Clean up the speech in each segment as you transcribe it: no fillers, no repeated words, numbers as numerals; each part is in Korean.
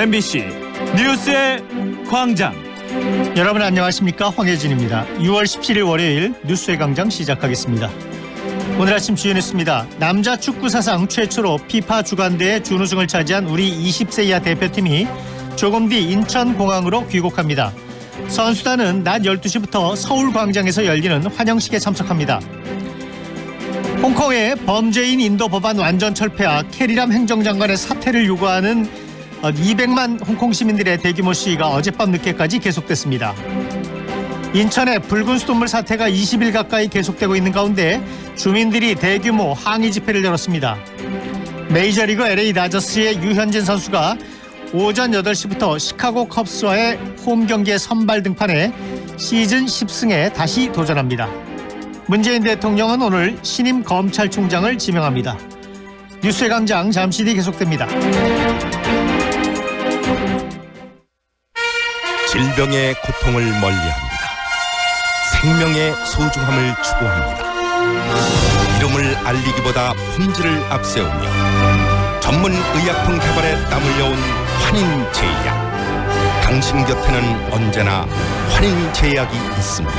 MBC 뉴스의 광장. 여러분 안녕하십니까, 황혜진입니다. 6월 17일 월요일 뉴스의 광장 시작하겠습니다. 오늘 아침 주요 뉴스입니다. 남자 축구 사상 최초로 피파 주간대회 준우승을 차지한 우리 20세 이하 대표팀이 조금 뒤 인천공항으로 귀국합니다. 선수단은 낮 12시부터 서울광장에서 열리는 환영식에 참석합니다. 홍콩의 범죄인 인도 법안 완전 철폐와 캐리람 행정장관의 사퇴를 요구하는 200만 홍콩 시민들의 대규모 시위가 어젯밤 늦게까지 계속됐습니다. 인천의 붉은 수돗물 사태가 20일 가까이 계속되고 있는 가운데 주민들이 대규모 항의 집회를 열었습니다. 메이저리그 LA 다저스의 유현진 선수가 오전 8시부터 시카고 컵스와의 홈 경기에 선발 등판해 시즌 10승에 다시 도전합니다. 문재인 대통령은 오늘 신임 검찰총장을 지명합니다. 뉴스의 광장 잠시 뒤 계속됩니다. 질병의 고통을 멀리합니다. 생명의 소중함을 추구합니다. 이름을 알리기보다 품질을 앞세우며 전문 의약품 개발에 땀 흘려온 환인제약. 당신 곁에는 언제나 환인제약이 있습니다.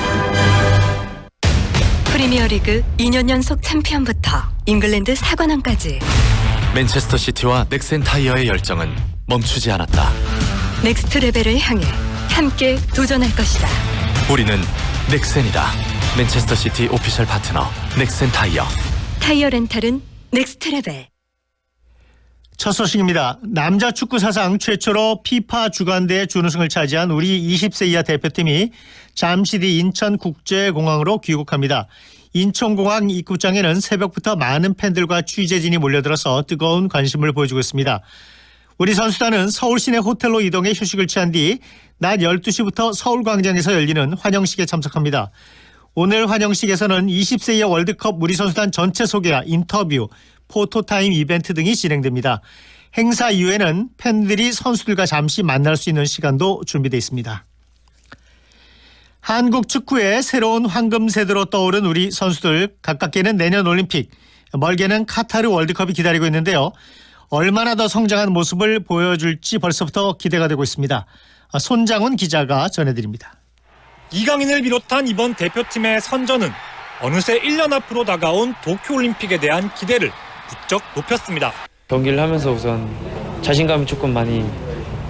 프리미어리그 2년 연속 챔피언부터 잉글랜드 4관왕까지 맨체스터 시티와 넥센 타이어의 열정은 멈추지 않았다. 넥스트 레벨을 향해 함께 도전할 것이다. 우리는 넥센이다. 맨체스터 시티 오피셜 파트너 넥센 타이어. 타이어 렌탈은 넥스트 레벨. 첫 소식입니다. 남자 축구 사상 최초로 피파 주간대회 준우승을 차지한 우리 20세 이하 대표팀이 잠시 뒤 인천국제공항으로 귀국합니다. 인천공항 입구장에는 새벽부터 많은 팬들과 취재진이 몰려들어서 뜨거운 관심을 보여주고 있습니다. 우리 선수단은 서울 시내 호텔로 이동해 휴식을 취한 뒤 낮 12시부터 서울광장에서 열리는 환영식에 참석합니다. 오늘 환영식에서는 20세 이하 월드컵 우리 선수단 전체 소개와 인터뷰, 포토타임 이벤트 등이 진행됩니다. 행사 이후에는 팬들이 선수들과 잠시 만날 수 있는 시간도 준비되어 있습니다. 한국 축구의 새로운 황금 세대로 떠오른 우리 선수들, 가깝게는 내년 올림픽, 멀게는 카타르 월드컵이 기다리고 있는데요. 얼마나 더 성장한 모습을 보여줄지 벌써부터 기대가 되고 있습니다. 손장훈 기자가 전해드립니다. 이강인을 비롯한 이번 대표팀의 선전은 어느새 1년 앞으로 다가온 도쿄올림픽에 대한 기대를 부쩍 높였습니다. 경기를 하면서 우선 자신감이 조금 많이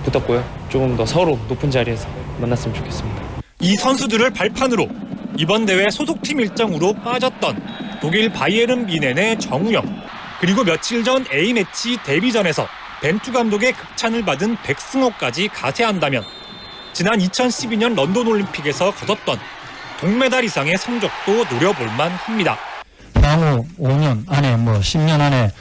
붙었고요. 조금 더 서로 높은 자리에서 만났으면 좋겠습니다. 이 선수들을 발판으로 이번 대회 소속팀 일정으로 빠졌던 독일 바이에른 뮌헨의 정우영, 그리고 며칠 전 A매치 데뷔전에서 벤투 감독의 극찬을 받은 백승호까지 가세한다면 지난 2012년 런던 올림픽에서 거뒀던 동메달 이상의 성적도 노려볼 만합니다. 향후 5년 안에 10년 안에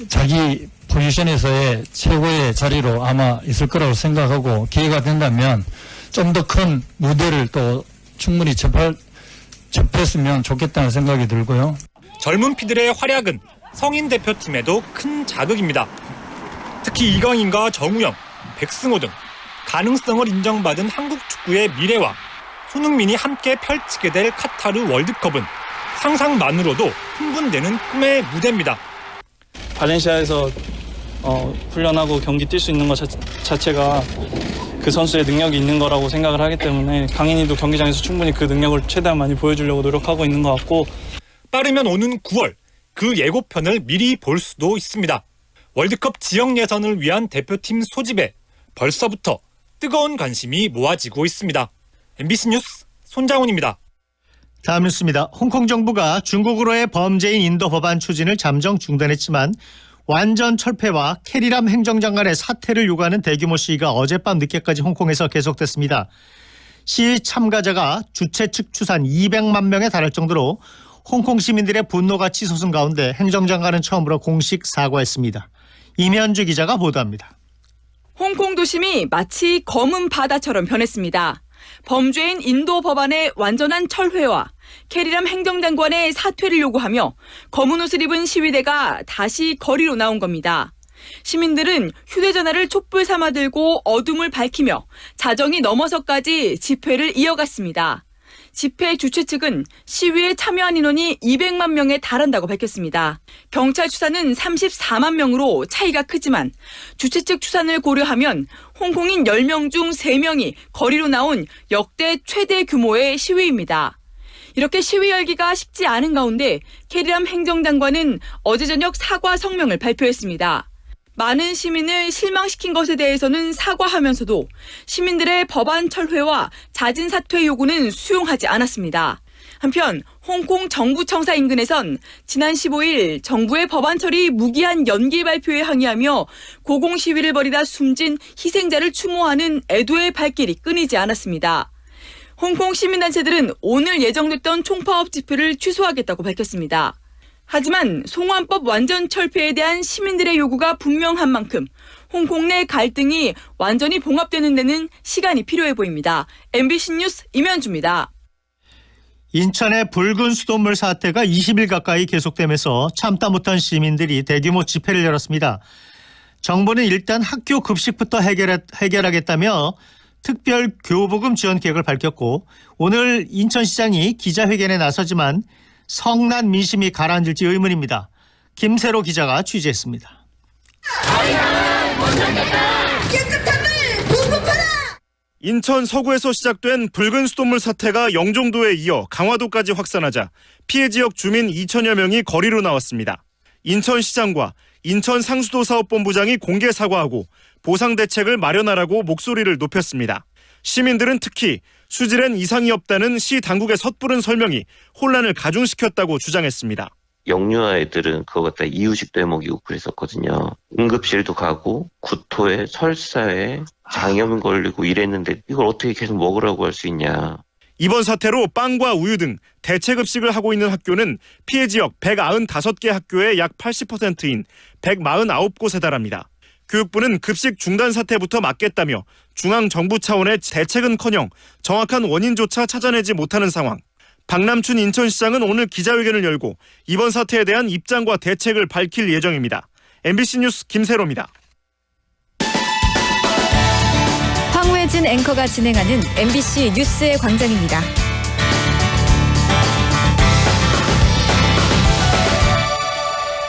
자기 포지션에서의 최고의 자리로 아마 있을 거라고 생각하고, 기회가 된다면 좀 더 큰 무대를 또 충분히 접했으면 좋겠다는 생각이 들고요. 젊은 피들의 활약은 성인 대표팀에도 큰 자극입니다. 특히 이강인과 정우영, 백승호 등 가능성을 인정받은 한국 축구의 미래와 손흥민이 함께 펼치게 될 카타르 월드컵은 상상만으로도 흥분되는 꿈의 무대입니다. 발렌시아에서 훈련하고 경기 뛸 수 있는 것 자체가 그 선수의 능력이 있는 거라고 생각을 하기 때문에 강인이도 경기장에서 충분히 그 능력을 최대한 많이 보여주려고 노력하고 있는 것 같고, 빠르면 오는 9월 그 예고편을 미리 볼 수도 있습니다. 월드컵 지역 예선을 위한 대표팀 소집에 벌써부터 뜨거운 관심이 모아지고 있습니다. MBC 뉴스 손장훈입니다. 다음 뉴스입니다. 홍콩 정부가 중국으로의 범죄인 인도 법안 추진을 잠정 중단했지만 완전 철폐와 캐리람 행정장관의 사퇴를 요구하는 대규모 시위가 어젯밤 늦게까지 홍콩에서 계속됐습니다. 시위 참가자가 주최 측 추산 200만 명에 달할 정도로 홍콩 시민들의 분노가 치솟은 가운데 행정장관은 처음으로 공식 사과했습니다. 임현주 기자가 보도합니다. 홍콩 도심이 마치 검은 바다처럼 변했습니다. 범죄인 인도 법안의 완전한 철회와 캐리람 행정장관의 사퇴를 요구하며 검은 옷을 입은 시위대가 다시 거리로 나온 겁니다. 시민들은 휴대전화를 촛불 삼아 들고 어둠을 밝히며 자정이 넘어서까지 집회를 이어갔습니다. 집회 주최 측은 시위에 참여한 인원이 200만 명에 달한다고 밝혔습니다. 경찰 추산은 34만 명으로 차이가 크지만 주최 측 추산을 고려하면 홍콩인 10명 중 3명이 거리로 나온 역대 최대 규모의 시위입니다. 이렇게 시위 열기가 식지 않은 가운데 캐리람 행정장관은 어제 저녁 사과 성명을 발표했습니다. 많은 시민을 실망시킨 것에 대해서는 사과하면서도 시민들의 법안 철회와 자진 사퇴 요구는 수용하지 않았습니다. 한편 홍콩 정부청사 인근에선 지난 15일 정부의 법안 처리 무기한 연기 발표에 항의하며 고공 시위를 벌이다 숨진 희생자를 추모하는 애도의 발길이 끊이지 않았습니다. 홍콩 시민단체들은 오늘 예정됐던 총파업 집회를 취소하겠다고 밝혔습니다. 하지만 송환법 완전 철폐에 대한 시민들의 요구가 분명한 만큼 홍콩 내 갈등이 완전히 봉합되는 데는 시간이 필요해 보입니다. MBC 뉴스 임현주입니다. 인천의 붉은 수돗물 사태가 20일 가까이 계속되면서 참다 못한 시민들이 대규모 집회를 열었습니다. 정부는 일단 학교 급식부터 해결하겠다며 특별 교부금 지원 계획을 밝혔고 오늘 인천시장이 기자회견에 나서지만 성난 민심이 가라앉을지 의문입니다. 김세로 기자가 취재했습니다. 인천 서구에서 시작된 붉은 수돗물 사태가 영종도에 이어 강화도까지 확산하자 피해 지역 주민 2천여 명이 거리로 나왔습니다. 인천시장과 인천상수도사업본부장이 공개 사과하고 보상 대책을 마련하라고 목소리를 높였습니다. 시민들은 특히 수질엔 이상이 없다는 시 당국의 섣부른 설명이 혼란을 가중시켰다고 주장했습니다. 영유아 애들은 그거 갖다 이유식 되먹이고 그랬었거든요. 응급실도 가고 구토에 설사에 장염 걸리고 이랬는데 이걸 어떻게 계속 먹으라고 할 수 있냐. 이번 사태로 빵과 우유 등 대체급식을 하고 있는 학교는 피해 지역 195개 학교의 약 80%인 149곳에 달합니다. 교육부는 급식 중단 사태부터 막겠다며 중앙정부 차원의 대책은커녕 정확한 원인조차 찾아내지 못하는 상황. 박남춘 인천시장은 오늘 기자회견을 열고 이번 사태에 대한 입장과 대책을 밝힐 예정입니다. MBC 뉴스 김세로입니다. 황우혜진 앵커가 진행하는 MBC 뉴스의 광장입니다.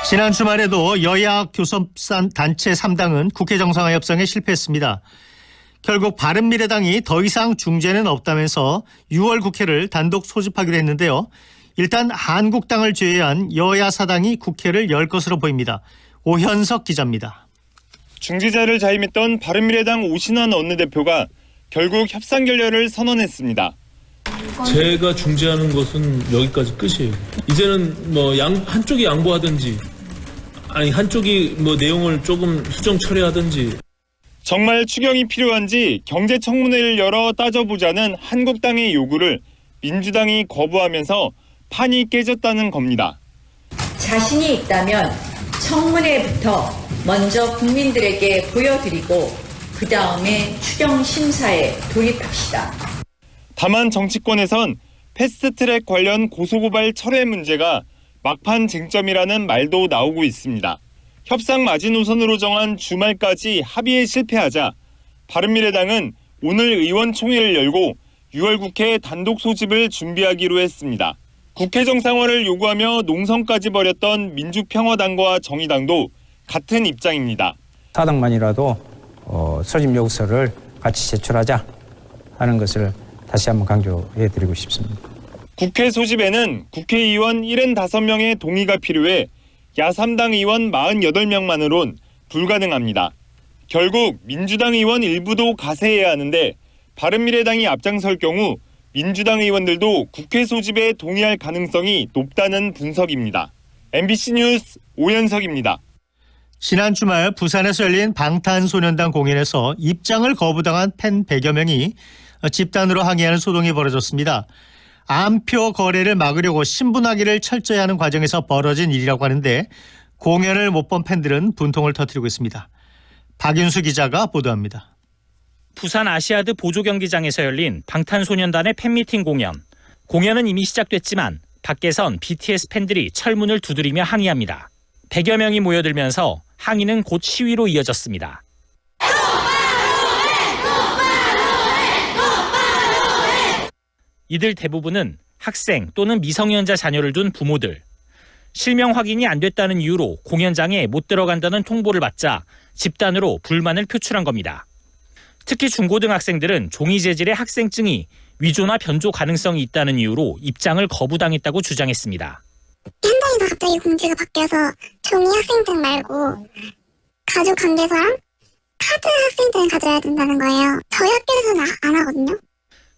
지난 주말에도 여야 교섭단체 3당은 국회 정상화 협상에 실패했습니다. 결국 바른미래당이 더 이상 중재는 없다면서 6월 국회를 단독 소집하기로 했는데요. 일단 한국당을 제외한 여야 사당이 국회를 열 것으로 보입니다. 오현석 기자입니다. 중재자를 자임했던 바른미래당 오신환 원내대표가 결국 협상 결렬을 선언했습니다. 제가 중재하는 것은 여기까지 끝이에요. 이제는 한쪽이 양보하든지 아니 한쪽이 내용을 조금 수정 처리하든지. 정말 추경이 필요한지 경제청문회를 열어 따져보자는 한국당의 요구를 민주당이 거부하면서 판이 깨졌다는 겁니다. 자신이 있다면 청문회부터 먼저 국민들에게 보여드리고 그 다음에 추경 심사에 돌입합시다. 다만 정치권에선 패스트트랙 관련 고소고발 철회 문제가 막판 쟁점이라는 말도 나오고 있습니다. 협상 마지노선으로 정한 주말까지 합의에 실패하자 바른미래당은 오늘 의원총회를 열고 6월 국회 단독 소집을 준비하기로 했습니다. 국회 정상화를 요구하며 농성까지 벌였던 민주평화당과 정의당도 같은 입장입니다. 사당만이라도 소집 요구서를 같이 제출하자 하는 것을 다시 한번 강조해드리고 싶습니다. 국회 소집에는 국회의원 75명의 동의가 필요해 야3당 의원 48명만으론 불가능합니다. 결국 민주당 의원 일부도 가세해야 하는데 바른미래당이 앞장설 경우 민주당 의원들도 국회 소집에 동의할 가능성이 높다는 분석입니다. MBC 뉴스 오현석입니다. 지난 주말 부산에서 열린 방탄소년단 공연에서 입장을 거부당한 팬 100여 명이 집단으로 항의하는 소동이 벌어졌습니다. 암표 거래를 막으려고 신분하기를 철저히 하는 과정에서 벌어진 일이라고 하는데 공연을 못 본 팬들은 분통을 터뜨리고 있습니다. 박윤수 기자가 보도합니다. 부산 아시아드 보조경기장에서 열린 방탄소년단의 팬미팅 공연. 공연은 이미 시작됐지만 밖에선 BTS 팬들이 철문을 두드리며 항의합니다. 100여 명이 모여들면서 항의는 곧 시위로 이어졌습니다. 이들 대부분은 학생 또는 미성년자 자녀를 둔 부모들. 실명 확인이 안 됐다는 이유로 공연장에 못 들어간다는 통보를 받자 집단으로 불만을 표출한 겁니다. 특히 중고등학생들은 종이 재질의 학생증이 위조나 변조 가능성이 있다는 이유로 입장을 거부당했다고 주장했습니다. 현장에서 갑자기 공지가 바뀌어서 종이 학생증 말고 가족 관계서랑 카드 학생증을 가져야 된다는 거예요. 저희 학교에서는 안 하거든요.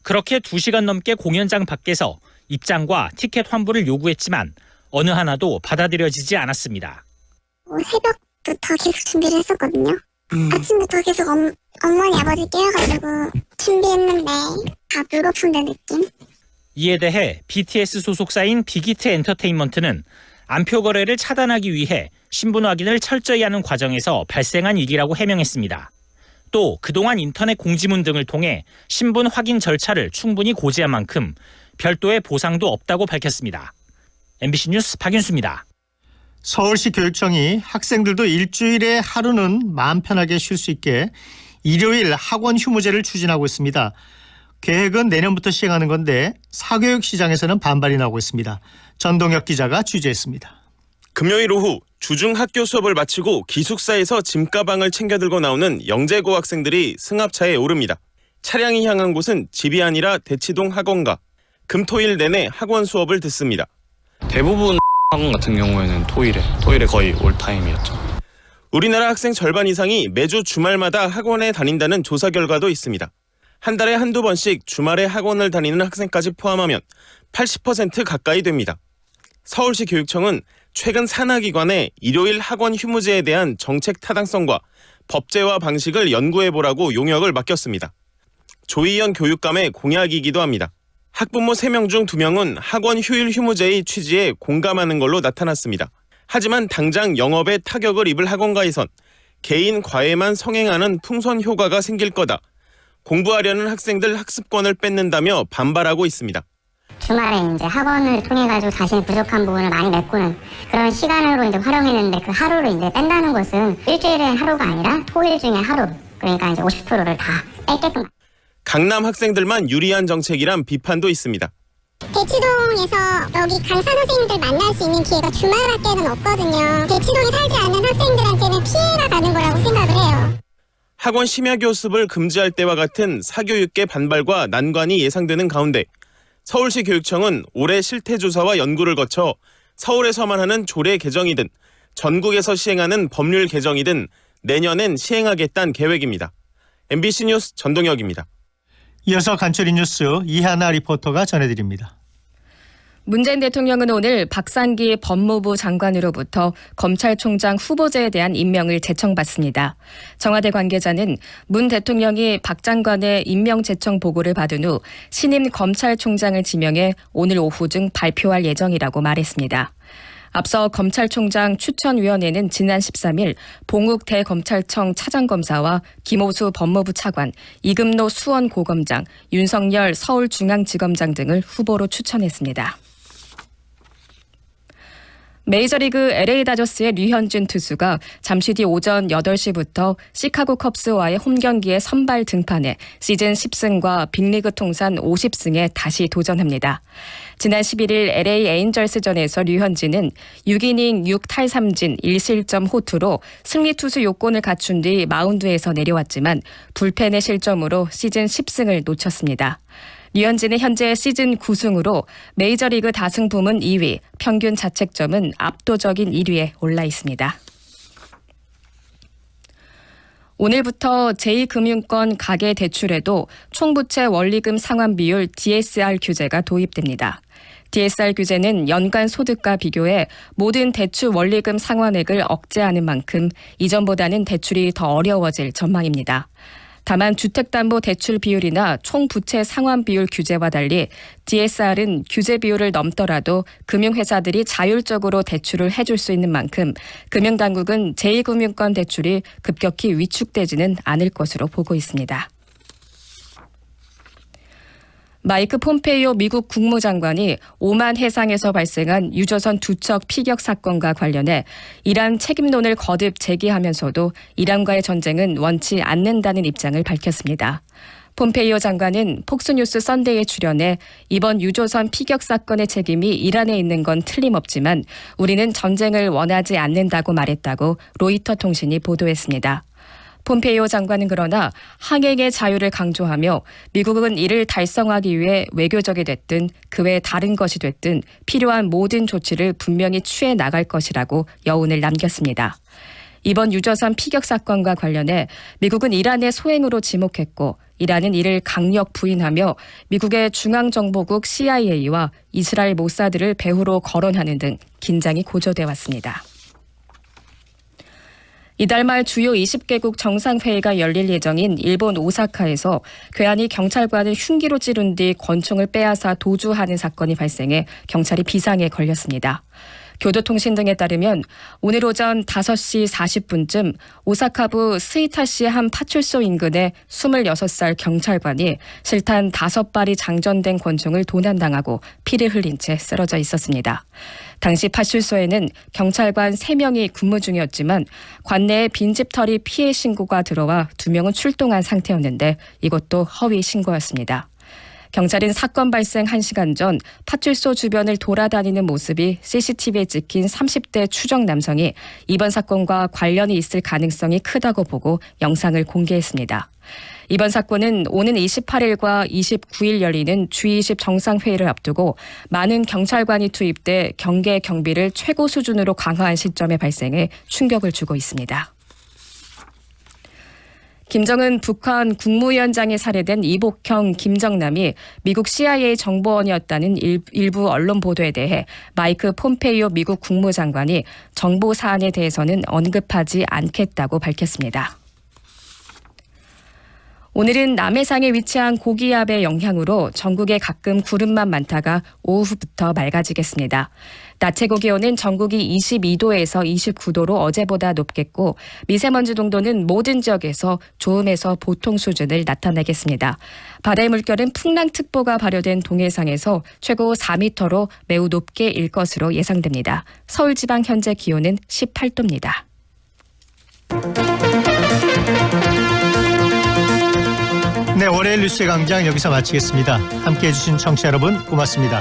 그렇게 2시간 넘게 공연장 밖에서 입장과 티켓 환불을 요구했지만 어느 하나도 받아들여지지 않았습니다. 새벽부터 계속 준비를 했었거든요. 아침부터 계속 어머니 아버지 깨워가지고 준비했는데 다 물거품 된 느낌? 이에 대해 BTS 소속사인 빅히트 엔터테인먼트는 안표 거래를 차단하기 위해 신분 확인을 철저히 하는 과정에서 발생한 일이라고 해명했습니다. 또 그동안 인터넷 공지문 등을 통해 신분 확인 절차를 충분히 고지한 만큼 별도의 보상도 없다고 밝혔습니다. MBC 뉴스 박윤수입니다. 서울시 교육청이 학생들도 일주일에 하루는 마음 편하게 쉴 수 있게 일요일 학원 휴무제를 추진하고 있습니다. 계획은 내년부터 시행하는 건데 사교육 시장에서는 반발이 나오고 있습니다. 전동혁 기자가 취재했습니다. 금요일 오후 주중 학교 수업을 마치고 기숙사에서 짐가방을 챙겨 들고 나오는 영재고 학생들이 승합차에 오릅니다. 차량이 향한 곳은 집이 아니라 대치동 학원가. 금토일 내내 학원 수업을 듣습니다. 대부분 학원 같은 경우에는 토일에 거의 올타임이었죠. 우리나라 학생 절반 이상이 매주 주말마다 학원에 다닌다는 조사 결과도 있습니다. 한 달에 한두 번씩 주말에 학원을 다니는 학생까지 포함하면 80% 가까이 됩니다. 서울시 교육청은 최근 산하기관에 일요일 학원 휴무제에 대한 정책 타당성과 법제화 방식을 연구해보라고 용역을 맡겼습니다. 조희연 교육감의 공약이기도 합니다. 학부모 3명 중 2명은 학원 휴일 휴무제의 취지에 공감하는 걸로 나타났습니다. 하지만 당장 영업에 타격을 입을 학원가에선 개인 과외만 성행하는 풍선 효과가 생길 거다. 공부하려는 학생들 학습권을 뺏는다며 반발하고 있습니다. 주말에 이제 학원을 통해 가지고 자신의 부족한 부분을 많이 메꾸는 그런 시간으로 이제 활용했는데 그 하루를 이제 뺀다는 것은 일주일에 하루가 아니라 토일 중에 하루, 그러니까 이제 50%를 다 뺏게끔. 강남 학생들만 유리한 정책이란 비판도 있습니다. 대치동에서 여기 강사 선생님들 만날 수 있는 기회가 주말밖에는 없거든요. 대치동에 살지 않는 학생들한테는 피해가 가는 거라고 생각을 해요. 학원 심야 교습을 금지할 때와 같은 사교육계 반발과 난관이 예상되는 가운데 서울시 교육청은 올해 실태조사와 연구를 거쳐 서울에서만 하는 조례 개정이든 전국에서 시행하는 법률 개정이든 내년엔 시행하겠다는 계획입니다. MBC 뉴스 전동혁입니다. 이어서 간추린 뉴스 이하나 리포터가 전해드립니다. 문재인 대통령은 오늘 박상기 법무부 장관으로부터 검찰총장 후보자에 대한 임명을 제청받습니다. 청와대 관계자는 문 대통령이 박 장관의 임명 제청 보고를 받은 후 신임 검찰총장을 지명해 오늘 오후 중 발표할 예정이라고 말했습니다. 앞서 검찰총장 추천위원회는 지난 13일 봉욱 대검찰청 차장검사와 김호수 법무부 차관, 이금노 수원고검장, 윤석열 서울중앙지검장 등을 후보로 추천했습니다. 메이저리그 LA 다저스의 류현진 투수가 잠시 뒤 오전 8시부터 시카고 컵스와의 홈경기에 선발 등판해 시즌 10승과 빅리그 통산 50승에 다시 도전합니다. 지난 11일 LA 에인절스전에서 류현진은 6이닝 6탈삼진 1실점 호투로 승리 투수 요건을 갖춘 뒤 마운드에서 내려왔지만 불펜의 실점으로 시즌 10승을 놓쳤습니다. 류현진은 현재 시즌 9승으로 메이저리그 다승 부문 2위, 평균 자책점은 압도적인 1위에 올라 있습니다. 오늘부터 제2금융권 가계대출에도 총부채 원리금 상환 비율 DSR 규제가 도입됩니다. DSR 규제는 연간 소득과 비교해 모든 대출 원리금 상환액을 억제하는 만큼 이전보다는 대출이 더 어려워질 전망입니다. 다만 주택담보대출 비율이나 총부채 상환 비율 규제와 달리 DSR은 규제 비율을 넘더라도 금융회사들이 자율적으로 대출을 해줄 수 있는 만큼 금융당국은 제2금융권 대출이 급격히 위축되지는 않을 것으로 보고 있습니다. 마이크 폼페이오 미국 국무장관이 오만 해상에서 발생한 유조선 2척 피격 사건과 관련해 이란 책임론을 거듭 제기하면서도 이란과의 전쟁은 원치 않는다는 입장을 밝혔습니다. 폼페이오 장관은 폭스뉴스 선데이에 출연해 이번 유조선 피격 사건의 책임이 이란에 있는 건 틀림없지만 우리는 전쟁을 원하지 않는다고 말했다고 로이터 통신이 보도했습니다. 폼페이오 장관은 그러나 항행의 자유를 강조하며 미국은 이를 달성하기 위해 외교적이 됐든 그 외 다른 것이 됐든 필요한 모든 조치를 분명히 취해 나갈 것이라고 여운을 남겼습니다. 이번 유조선 피격 사건과 관련해 미국은 이란의 소행으로 지목했고 이란은 이를 강력 부인하며 미국의 중앙정보국 CIA와 이스라엘 모사드를 배후로 거론하는 등 긴장이 고조돼 왔습니다. 이달 말 주요 20개국 정상회의가 열릴 예정인 일본 오사카에서 괴한이 경찰관을 흉기로 찌른 뒤 권총을 빼앗아 도주하는 사건이 발생해 경찰이 비상에 걸렸습니다. 교도통신 등에 따르면 오늘 오전 5시 40분쯤 오사카부 스이타시 한 파출소 인근에 26살 경찰관이 실탄 5발이 장전된 권총을 도난당하고 피를 흘린 채 쓰러져 있었습니다. 당시 파출소에는 경찰관 3명이 근무 중이었지만 관내에 빈집털이 피해 신고가 들어와 2명은 출동한 상태였는데 이것도 허위 신고였습니다. 경찰은 사건 발생 1시간 전 파출소 주변을 돌아다니는 모습이 CCTV에 찍힌 30대 추정 남성이 이번 사건과 관련이 있을 가능성이 크다고 보고 영상을 공개했습니다. 이번 사건은 오는 28일과 29일 열리는 G20 정상회의를 앞두고 많은 경찰관이 투입돼 경계 경비를 최고 수준으로 강화한 시점에 발생해 충격을 주고 있습니다. 김정은 북한 국무위원장에 살해된 이복형 김정남이 미국 CIA 정보원이었다는 일부 언론 보도에 대해 마이크 폼페이오 미국 국무장관이 정보 사안에 대해서는 언급하지 않겠다고 밝혔습니다. 오늘은 남해상에 위치한 고기압의 영향으로 전국에 가끔 구름만 많다가 오후부터 맑아지겠습니다. 낮 최고 기온은 전국이 22도에서 29도로 어제보다 높겠고 미세먼지 농도는 모든 지역에서 좋음에서 보통 수준을 나타내겠습니다. 바다의 물결은 풍랑특보가 발효된 동해상에서 최고 4m로 매우 높게 일 것으로 예상됩니다. 서울 지방 현재 기온은 18도입니다. 네, 월요일 뉴스의 광장 여기서 마치겠습니다. 함께해 주신 청취자 여러분 고맙습니다.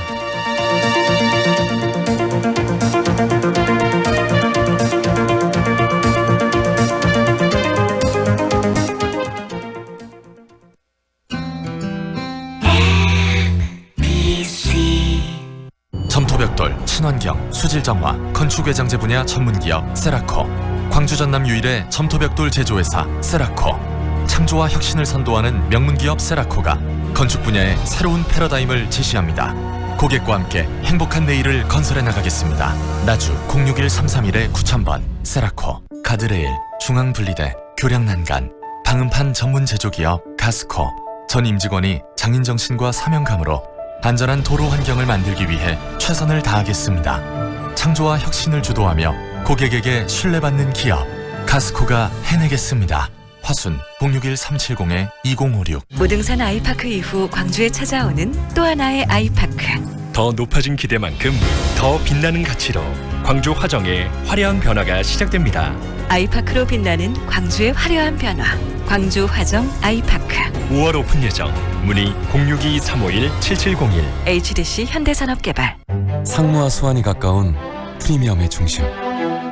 점토벽돌, 친환경, 수질정화, 건축외장재 분야 전문기업 세라코, 광주 전남 유일의 점토벽돌 제조회사 세라코, 창조와 혁신을 선도하는 명문기업 세라코가 건축 분야의 새로운 패러다임을 제시합니다. 고객과 함께 행복한 내일을 건설해 나가겠습니다. 나주 061-331-9000번 세라코. 가드레일, 중앙분리대, 교량난간, 방음판 전문 제조기업 가스코. 전 임직원이 장인정신과 사명감으로 안전한 도로 환경을 만들기 위해 최선을 다하겠습니다. 창조와 혁신을 주도하며 고객에게 신뢰받는 기업 가스코가 해내겠습니다. 화순 061-370-2056. 무등산 아이파크 이후 광주에 찾아오는 또 하나의 아이파크. 더 높아진 기대만큼 더 빛나는 가치로 광주 화정의 화려한 변화가 시작됩니다. 아이파크로 빛나는 광주의 화려한 변화. 광주 화정 아이파크. 5월 오픈 예정. 문의 062-351-7701. HDC 현대산업개발. 상무와 수완이 가까운 프리미엄의 중심.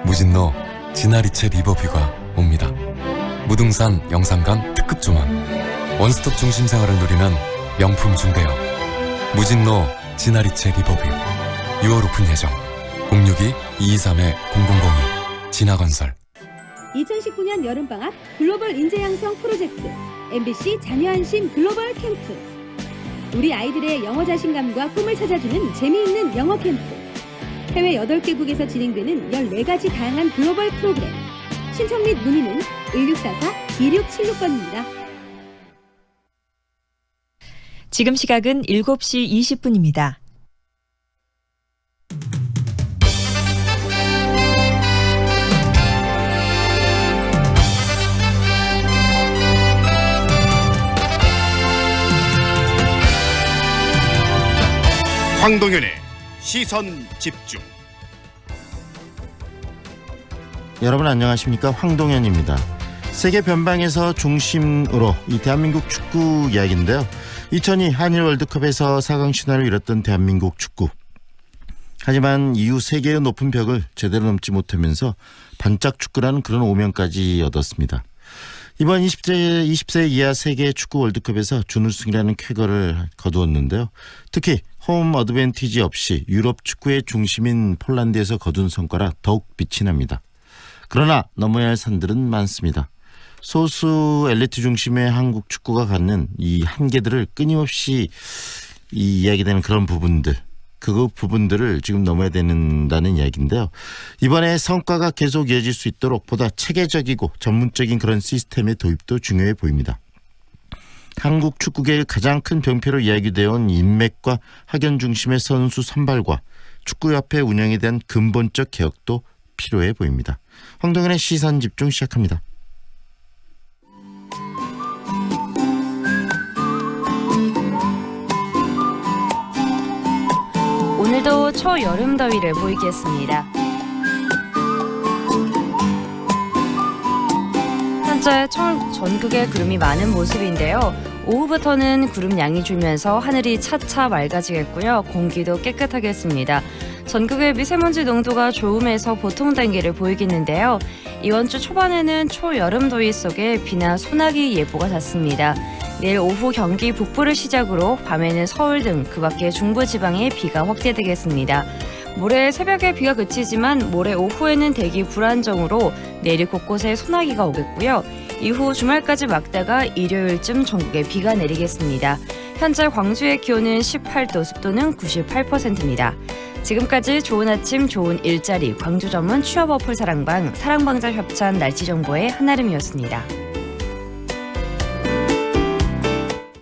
무진로 진아리체 리버뷰가 옵니다. 무등산 영산간 특급 조망. 원스톱 중심 생활을 누리는 명품 중대형. 무진로 진아리체 리버뷰. 6월 오픈 예정. 062-223-0002. 진아건설. 2019년 여름방학 글로벌 인재양성 프로젝트 MBC 자녀안심 글로벌 캠프. 우리 아이들의 영어 자신감과 꿈을 찾아주는 재미있는 영어 캠프. 해외 8개국에서 진행되는 14가지 다양한 글로벌 프로그램. 신청 및 문의는 1644-2676번입니다. 지금 시각은 7시 20분입니다. 황동현의 시선 집중. 여러분 안녕하십니까? 황동현입니다. 세계 변방에서 중심으로 이 대한민국 축구 이야기인데요. 2002 한일 월드컵에서 4강 신화를 이뤘던 대한민국 축구. 하지만 이후 세계의 높은 벽을 제대로 넘지 못하면서 반짝 축구라는 그런 오명까지 얻었습니다. 이번 20세 이하 세계 축구 월드컵에서 준우승이라는 쾌거를 거두었는데요. 특히 홈 어드밴티지 없이 유럽 축구의 중심인 폴란드에서 거둔 성과라 더욱 빛이 납니다. 그러나 넘어야 할 산들은 많습니다. 소수 엘리트 중심의 한국 축구가 갖는 이 한계들을 끊임없이 이야기되는 그런 부분들, 그 부분들을 지금 넘어야 된다는 이야기인데요. 이번에 성과가 계속 이어질 수 있도록 보다 체계적이고 전문적인 그런 시스템의 도입도 중요해 보입니다. 한국 축구계의 가장 큰 병폐로 이야기되어 온 인맥과 학연 중심의 선수 선발과 축구협회 운영에 대한 근본적 개혁도 필요해 보입니다. 황동현의 시선 집중 시작합니다. 오늘도 초여름 더위를 보이겠습니다. 현재 전국에 구름이 많은 모습인데요. 오후부터는 구름 양이 줄면서 하늘이 차차 맑아지겠고요. 공기도 깨끗하겠습니다. 전국의 미세먼지 농도가 좋음에서 보통 단계를 보이겠는데요. 이번 주 초반에는 초여름 더위 속에 비나 소나기 예보가 닿습니다. 내일 오후 경기 북부를 시작으로 밤에는 서울 등 그 밖의 중부지방에 비가 확대되겠습니다. 모레 새벽에 비가 그치지만 모레 오후에는 대기 불안정으로 내일 곳곳에 소나기가 오겠고요. 이후 주말까지 막다가 일요일쯤 전국에 비가 내리겠습니다. 현재 광주의 기온은 18도, 습도는 98%입니다. 지금까지 좋은 아침 좋은 일자리 광주 전문 취업 어플 사랑방자 협찬 날씨 정보의 한아름이었습니다.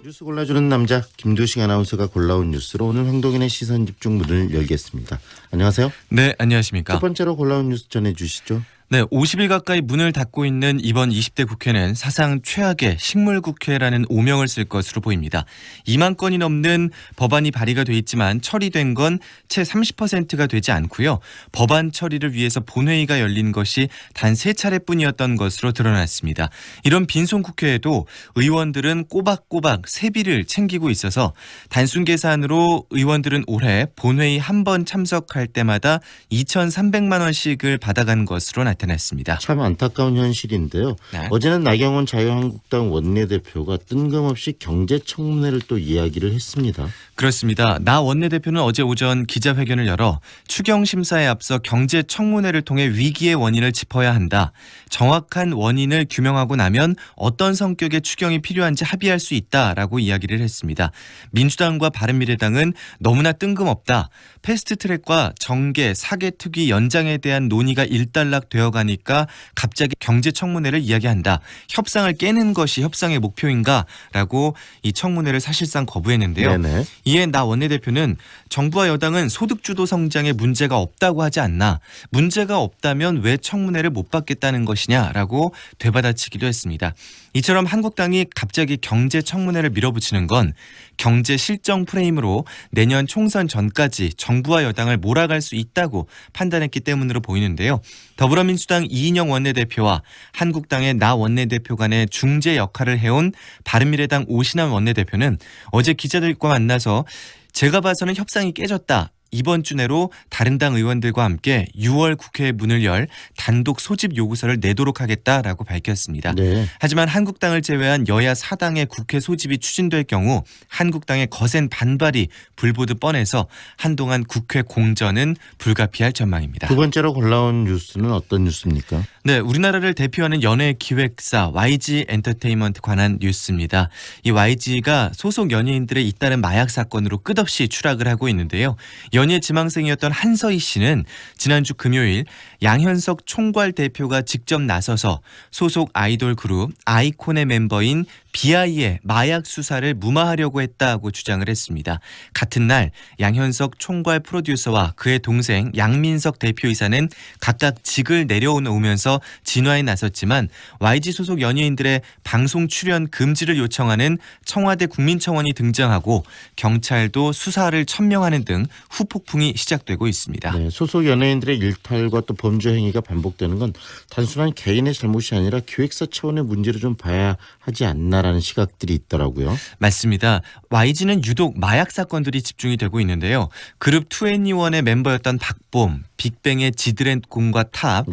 뉴스 골라주는 남자 김두식 아나운서가 골라온 뉴스로 오늘 황동인의 시선 집중 문을 열겠습니다. 안녕하세요. 네, 안녕하십니까. 첫 번째로 골라온 뉴스 전해주시죠. 네, 50일 가까이 문을 닫고 있는 이번 20대 국회는 사상 최악의 식물국회라는 오명을 쓸 것으로 보입니다. 2만 건이 넘는 법안이 발의가 돼 있지만 처리된 건 채 30%가 되지 않고요. 법안 처리를 위해서 본회의가 열린 것이 단 3차례뿐이었던 것으로 드러났습니다. 이런 빈손 국회에도 의원들은 꼬박꼬박 세비를 챙기고 있어서 단순 계산으로 의원들은 올해 본회의 한 번 참석할 때마다 2,300만 원씩을 받아간 것으로 나타났습니다. 참 안타까운 현실인데요. 네. 어제는 나경원 자유한국당 원내대표가 뜬금없이 경제청문회를 또 이야기를 했습니다. 그렇습니다. 나 원내대표는 어제 오전 기자회견을 열어 추경심사에 앞서 경제청문회를 통해 위기의 원인을 짚어야 한다. 정확한 원인을 규명하고 나면 어떤 성격의 추경이 필요한지 합의할 수 있다라고 이야기를 했습니다. 민주당과 바른미래당은 너무나 뜬금없다. 패스트트랙과 정계, 사개특위 연장에 대한 논의가 일단락되어 가니까 갑자기 경제청문회를 이야기한다. 협상을 깨는 것이 협상의 목표인가? 라고 이 청문회를 사실상 거부했는데요. 네네. 이에 나 원내대표는 정부와 여당은 소득주도 성장에 문제가 없다고 하지 않나. 문제가 없다면 왜 청문회를 못 받겠다는 것이냐라고 되받아치기도 했습니다. 이처럼 한국당이 갑자기 경제청문회를 밀어붙이는 건 경제 실정 프레임으로 내년 총선 전까지 정부와 여당을 몰아갈 수 있다고 판단했기 때문으로 보이는데요. 더불어민주당 이인영 원내대표와 한국당의 나 원내대표 간의 중재 역할을 해온 바른미래당 오신환 원내대표는 어제 기자들과 만나서 제가 봐서는 협상이 깨졌다. 이번 주 내로 다른 당 의원들과 함께 6월 국회 문을 열 단독 소집 요구서를 내도록 하겠다라고 밝혔습니다. 네. 하지만 한국당을 제외한 여야 4당의 국회 소집이 추진될 경우 한국당의 거센 반발이 불보듯 뻔해서 한동안 국회 공전은 불가피할 전망입니다. 두 번째로 골라온 뉴스는 어떤 뉴스입니까? 네, 우리나라를 대표하는 연예 기획사 YG 엔터테인먼트 관한 뉴스입니다. 이 YG가 소속 연예인들의 잇따른 마약 사건으로 끝없이 추락을 하고 있는데요. 연예 지망생이었던 한서희 씨는 지난주 금요일 양현석 총괄 대표가 직접 나서서 소속 아이돌 그룹 아이콘의 멤버인 BI의 마약 수사를 무마하려고 했다고 주장을 했습니다. 같은 날 양현석 총괄 프로듀서와 그의 동생 양민석 대표이사는 각각 직을 내려오면서 진화에 나섰지만 YG 소속 연예인들의 방송 출연 금지를 요청하는 청와대 국민청원이 등장하고 경찰도 수사를 천명하는 등 후폭풍이 시작되고 있습니다. 네, 소속 연예인들의 일탈과 또 범죄 행위가 반복되는 건 단순한 개인의 잘못이 아니라 기획사 차원의 문제를 좀 봐야 하지 않나라는 시각들이 있더라고요. 맞습니다. YG는 유독 마약 사건들이 집중이 되고 있는데요. 그룹 2NE1의 멤버였던 박봄, 빅뱅의 지드래곤과 탑,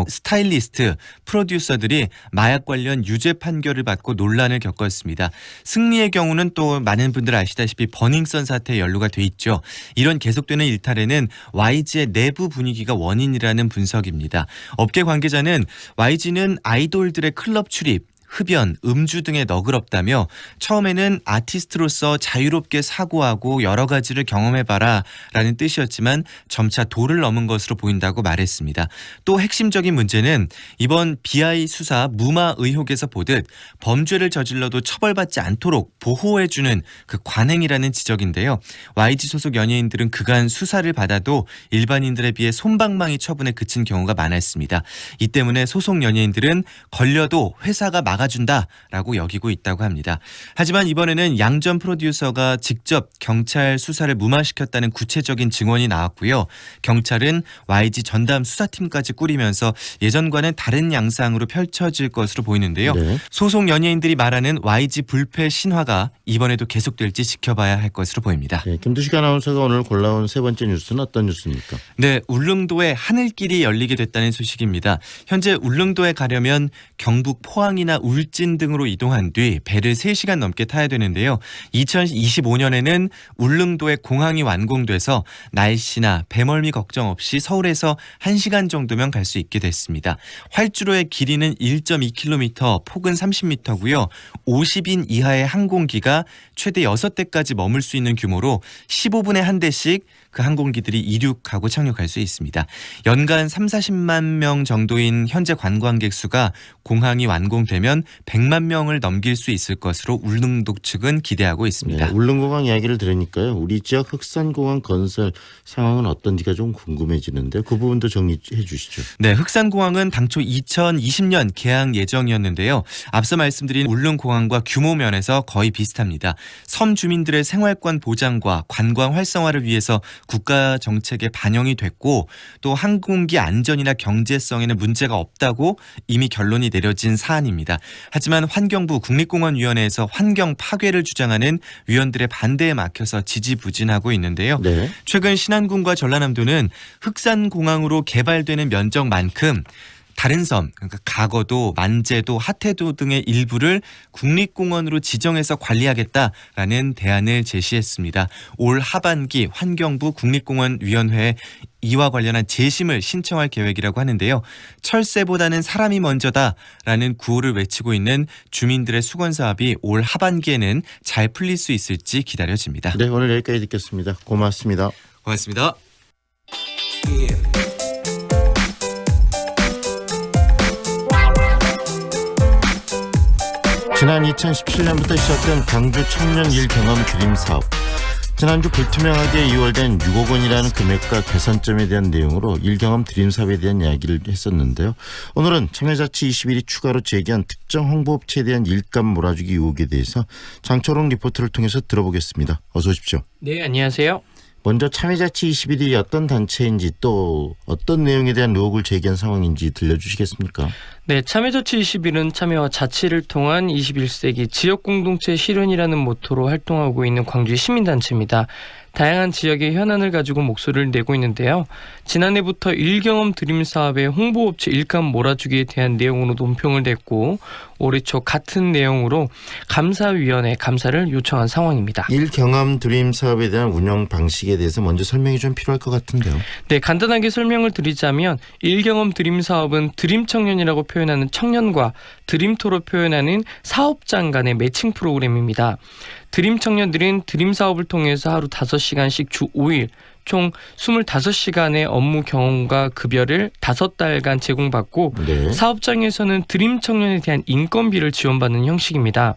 스타일리스트, 프로듀서들이 마약 관련 유죄 판결을 받고 논란을 겪었습니다. 승리의 경우는 또 많은 분들 아시다시피 버닝썬 사태에 연루가 돼 있죠. 이런 계속되는 일탈에는 YG의 내부 분위기가 원인이라는 분석입니다. 업계 관계자는 YG는 아이돌들의 클럽 출입, 흡연, 음주 등에 너그럽다며 처음에는 아티스트로서 자유롭게 사고하고 여러 가지를 경험해봐라 라는 뜻이었지만 점차 도를 넘은 것으로 보인다고 말했습니다. 또 핵심적인 문제는 이번 BI 수사 무마 의혹에서 보듯 범죄를 저질러도 처벌받지 않도록 보호해주는 그 관행이라는 지적인데요. YG 소속 연예인들은 그간 수사를 받아도 일반인들에 비해 솜방망이 처분에 그친 경우가 많았습니다. 이 때문에 소속 연예인들은 걸려도 회사가 막아준다라고 여기고 있다고 합니다. 하지만 이번에는 양 전 프로듀서가 직접 경찰 수사를 무마시켰다는 구체적인 증언이 나왔고요. 경찰은 YG 전담 수사팀까지 꾸리면서 예전과는 다른 양상으로 펼쳐질 것으로 보이는데요. 소속 연예인들이 말하는 YG 불패 신화가 이번에도 계속될지 지켜봐야 할 것으로 보입니다. 김두식 아나운서가 오늘 골라온 세 번째 뉴스는 어떤 뉴스입니까? 네, 울릉도에 하늘길이 열리게 됐다는 소식입니다. 현재 울릉도에 가려면 경북 포항이나 울진 등으로 이동한 뒤 배를 3시간 넘게 타야 되는데요. 2025년에는 울릉도에 공항이 완공돼서 날씨나 배멀미 걱정 없이 서울에서 1시간 정도면 갈 수 있게 됐습니다. 활주로의 길이는 1.2km, 폭은 30m고요. 50인 이하의 항공기가 최대 6대까지 머물 수 있는 규모로 15분에 한 대씩 그 항공기들이 이륙하고 착륙할 수 있습니다. 연간 30-40만 명 정도인 현재 관광객 수가 공항이 완공되면 100만 명을 넘길 수 있을 것으로 울릉도 측은 기대하고 있습니다. 네, 울릉공항 이야기를 들으니까요. 우리 지역 흑산공항 건설 상황은 어떤지가 좀 궁금해지는데 그 부분도 정리해 주시죠. 네, 흑산공항은 당초 2020년 개항 예정이었는데요. 앞서 말씀드린 울릉공항과 규모 면에서 거의 비슷합니다. 섬 주민들의 생활권 보장과 관광 활성화를 위해서 국가 정책에 반영이 됐고 또 항공기 안전이나 경제성에는 문제가 없다고 이미 결론이 내려진 사안입니다. 하지만 환경부 국립공원위원회에서 환경 파괴를 주장하는 위원들의 반대에 막혀서 지지부진하고 있는데요. 최근 신안군과 전라남도는 흑산공항으로 개발되는 면적만큼 다른 섬, 그러니까 가거도, 만제도, 하태도 등의 일부를 국립공원으로 지정해서 관리하겠다라는 대안을 제시했습니다. 올 하반기 환경부 국립공원위원회에 이와 관련한 재심을 신청할 계획이라고 하는데요. 철새보다는 사람이 먼저다라는 구호를 외치고 있는 주민들의 수건 사업이 올 하반기에는 잘 풀릴 수 있을지 기다려집니다. 네, 오늘 여기까지 듣겠습니다. 고맙습니다. 고맙습니다. 지난 2017년부터 시작된 광주 청년 일경험 드림 사업. 지난주 불투명하게 2월된 6억 원이라는 금액과 개선점에 대한 내용으로 일경험 드림 사업에 대한 이야기를 했었는데요. 오늘은 참여자치 21이 추가로 제기한 특정 홍보업체에 대한 일감 몰아주기 의혹에 대해서 장초롱 리포터를 통해서 들어보겠습니다. 어서 오십시오. 네, 안녕하세요. 먼저 참여자치 21이 어떤 단체인지 또 어떤 내용에 대한 의혹을 제기한 상황인지 들려주시겠습니까? 네, 참여자치 21은 참여와 자치를 통한 21세기 지역공동체 실현이라는 모토로 활동하고 있는 광주의 시민단체입니다. 다양한 지역의 현안을 가지고 목소리를 내고 있는데요. 지난해부터 일경험 드림 사업의 홍보업체 일감 몰아주기에 대한 내용으로 논평을 냈고 올해 초 같은 내용으로 감사위원회 감사를 요청한 상황입니다. 일경험 드림 사업에 대한 운영 방식에 대해서 먼저 설명이 좀 필요할 것 같은데요. 네, 간단하게 설명을 드리자면 일경험 드림 사업은 드림 청년이라고 표현하는 청년과 드림토로 표현하는 사업장 간의 매칭 프로그램입니다. 드림 청년들은 드림 사업을 통해서 하루 5시간씩 주 5일 총 25시간의 업무 경험과 급여를 5달간 제공받고 사업장에서는 드림 청년에 대한 인건비를 지원받는 형식입니다.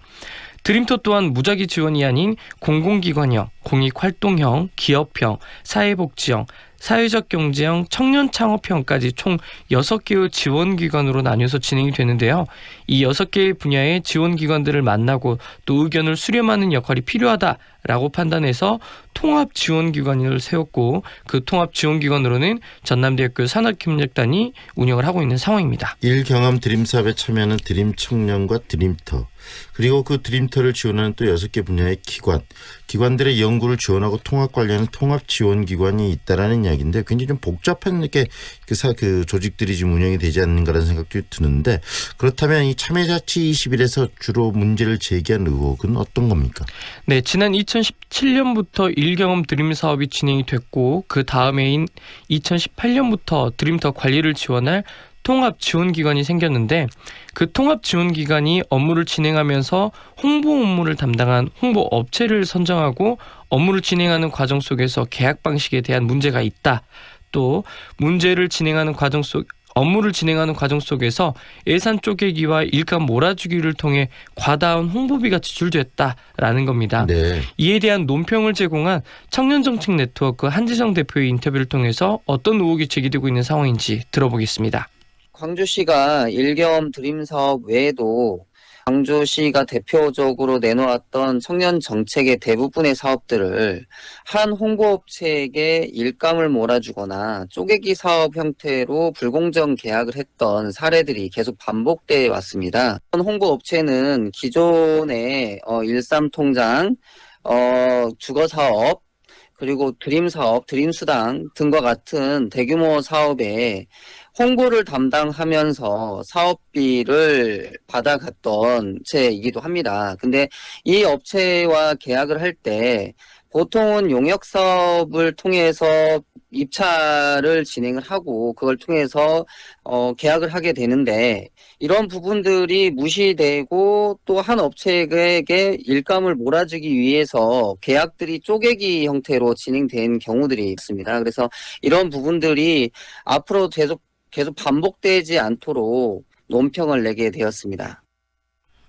드림토 또한 무작위 지원이 아닌 공공기관형, 공익활동형, 기업형, 사회복지형, 사회적 경제형, 청년 창업형까지 총 6개의 지원기관으로 나뉘어서 진행이 되는데요. 이 6개의 분야의 지원기관들을 만나고 또 의견을 수렴하는 역할이 필요하다 라고 판단해서 통합지원기관을 세웠고 그 통합지원기관으로는 전남대학교 산업협력단이 운영을 하고 있는 상황입니다. 1경험 드림 사업에 참여하는 드림 청년과 드림터 그리고 그 드림터를 지원하는 또 6개 분야의 기관들의 연구를 지원하고 통합 관리하는 통합지원기관이 있다라는 이야기인데 굉장히 좀 복잡한 이렇게 그 조직들이 지금 운영이 되지 않는가라는 생각도 드는데 그렇다면 이 참여자치 21에서 주로 문제를 제기한 의혹은 어떤 겁니까? 네, 지난 2017년부터 1경험 드림 사업이 진행이 됐고 그 다음해인 2018년부터 드림터 관리를 지원할 통합지원기관이 생겼는데 그 통합지원기관이 업무를 진행하면서 홍보 업무를 담당한 홍보업체를 선정하고 업무를 진행하는 과정 속에서 계약 방식에 대한 문제가 있다. 또 업무를 진행하는 과정 속에서 예산 쪼개기와 일감 몰아주기를 통해 과다한 홍보비가 지출됐다라는 겁니다. 네. 이에 대한 논평을 제공한 청년정책 네트워크 한지성 대표의 인터뷰를 통해서 어떤 의혹이 제기되고 있는 상황인지 들어보겠습니다. 광주시가 1경험 드림 사업 외에도 광주시가 대표적으로 내놓았던 청년 정책의 대부분의 사업들을 한 홍보업체에게 일감을 몰아주거나 쪼개기 사업 형태로 불공정 계약을 했던 사례들이 계속 반복돼 왔습니다. 홍보업체는 기존의 일삼통장, 주거사업, 그리고 드림사업, 드림수당 등과 같은 대규모 사업에 홍보를 담당하면서 사업비를 받아갔던 업체이기도 합니다. 근데 이 업체와 계약을 할 때 보통은 용역사업을 통해서 입찰을 진행을 하고 그걸 통해서 계약을 하게 되는데 이런 부분들이 무시되고 또 한 업체에게 일감을 몰아주기 위해서 계약들이 쪼개기 형태로 진행된 경우들이 있습니다. 그래서 이런 부분들이 앞으로 계속 반복되지 않도록 논평을 내게 되었습니다.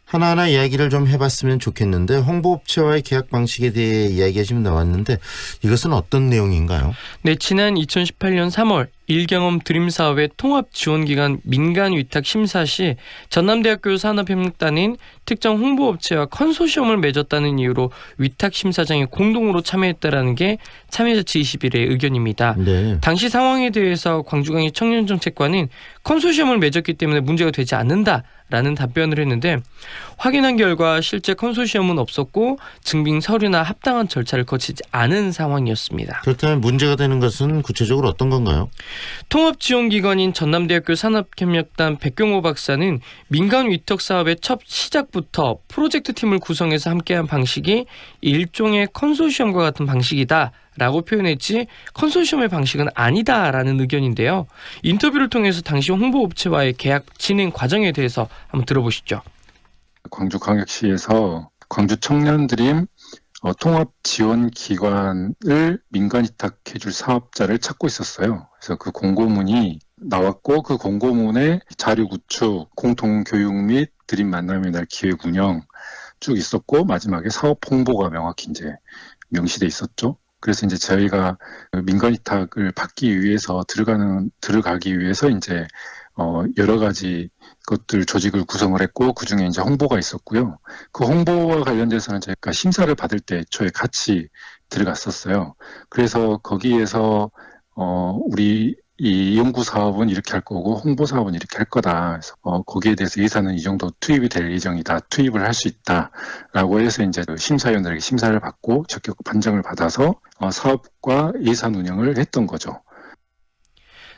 하나하나 이야기를 좀 해봤으면 좋겠는데 홍보업체와의 계약 방식에 대해 이야기가 지금 나왔는데 이것은 어떤 내용인가요? 네, 지난 2018년 3월 1경험 드림 사업의 통합지원기관 민간위탁 심사 시 전남대학교 산업협력단인 특정 홍보업체와 컨소시엄을 맺었다는 이유로 위탁심사장이 공동으로 참여했다라는 게 참여자치 21의 의견입니다. 네. 당시 상황에 대해서 광주광역 청년정책관은 컨소시엄을 맺었기 때문에 문제가 되지 않는다라는 답변을 했는데 확인한 결과 실제 컨소시엄은 없었고 증빙 서류나 합당한 절차를 거치지 않은 상황이었습니다. 그렇다면 문제가 되는 것은 구체적으로 어떤 건가요? 통합지원기관인 전남대학교 산업협력단 백경호 박사는 민간 위탁 사업의 첫 시작부터 프로젝트 팀을 구성해서 함께한 방식이 일종의 컨소시엄과 같은 방식이다라고 표현했지 컨소시엄의 방식은 아니다라는 의견인데요. 인터뷰를 통해서 당시 홍보업체와의 계약 진행 과정에 대해서 한번 들어보시죠. 광주광역시에서 광주 청년드림 통합지원기관을 민간위탁해줄 사업자를 찾고 있었어요. 그래서 그 공고문이 나왔고 그 공고문에 자료 구축, 공동교육 및 드림 만남의 날 기획 운영 쭉 있었고 마지막에 사업 홍보가 명확히 이제 명시돼 있었죠. 그래서 이제 저희가 민간위탁을 받기 위해서 들어가기 위해서 이제 여러 가지 것들 조직을 구성을 했고 그 중에 이제 홍보가 있었고요. 그 홍보와 관련돼서는 저희가 심사를 받을 때 애초에 같이 들어갔었어요. 그래서 거기에서 우리 이 연구 사업은 이렇게 할 거고 홍보 사업은 이렇게 할 거다. 그래서 거기에 대해서 예산은 이 정도 투입이 될 예정이다. 투입을 할 수 있다라고 해서 이제 심사위원들에게 심사를 받고 적격 판정을 받아서 사업과 예산 운영을 했던 거죠.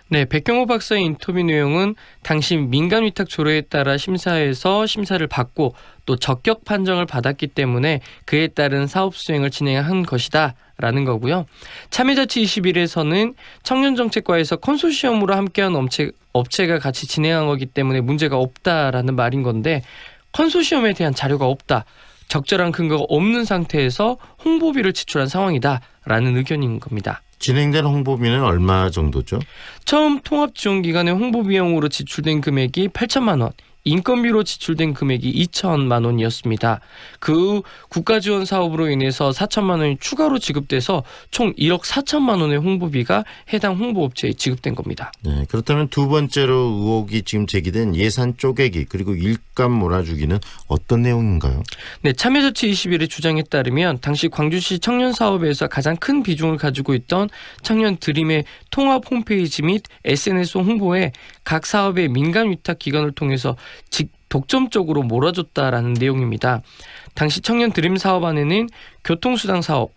네, 백경호 박사의 인터뷰 내용은 당시 민간위탁 조례에 따라 심사에서 심사를 받고 또 적격 판정을 받았기 때문에 그에 따른 사업 수행을 진행한 것이다 라는 거고요. 참여자치 21에서는 청년정책과에서 컨소시엄으로 함께한 업체가 같이 진행한 거기 때문에 문제가 없다라는 말인 건데 컨소시엄에 대한 자료가 없다. 적절한 근거가 없는 상태에서 홍보비를 지출한 상황이다라는 의견인 겁니다. 진행된 홍보비는 얼마 정도죠? 처음 통합지원기관의 홍보비용으로 지출된 금액이 8천만 원, 인건비로 지출된 금액이 2천만 원이었습니다. 그 국가 지원 사업으로 인해서 4천만 원이 추가로 지급돼서 총 1억 4천만 원의 홍보비가 해당 홍보업체에 지급된 겁니다. 네, 그렇다면 두 번째로 의혹이 지금 제기된 예산 쪼개기 그리고 일감 몰아주기는 어떤 내용인가요? 네, 참여자치 21의 주장에 따르면 당시 광주시 청년 사업에서 가장 큰 비중을 가지고 있던 청년 드림의 통합 홈페이지 및 SNS 홍보에 각 사업의 민간 위탁 기관을 통해서 독점적으로 몰아줬다라는 내용입니다. 당시 청년 드림 사업 안에는 교통수당 사업,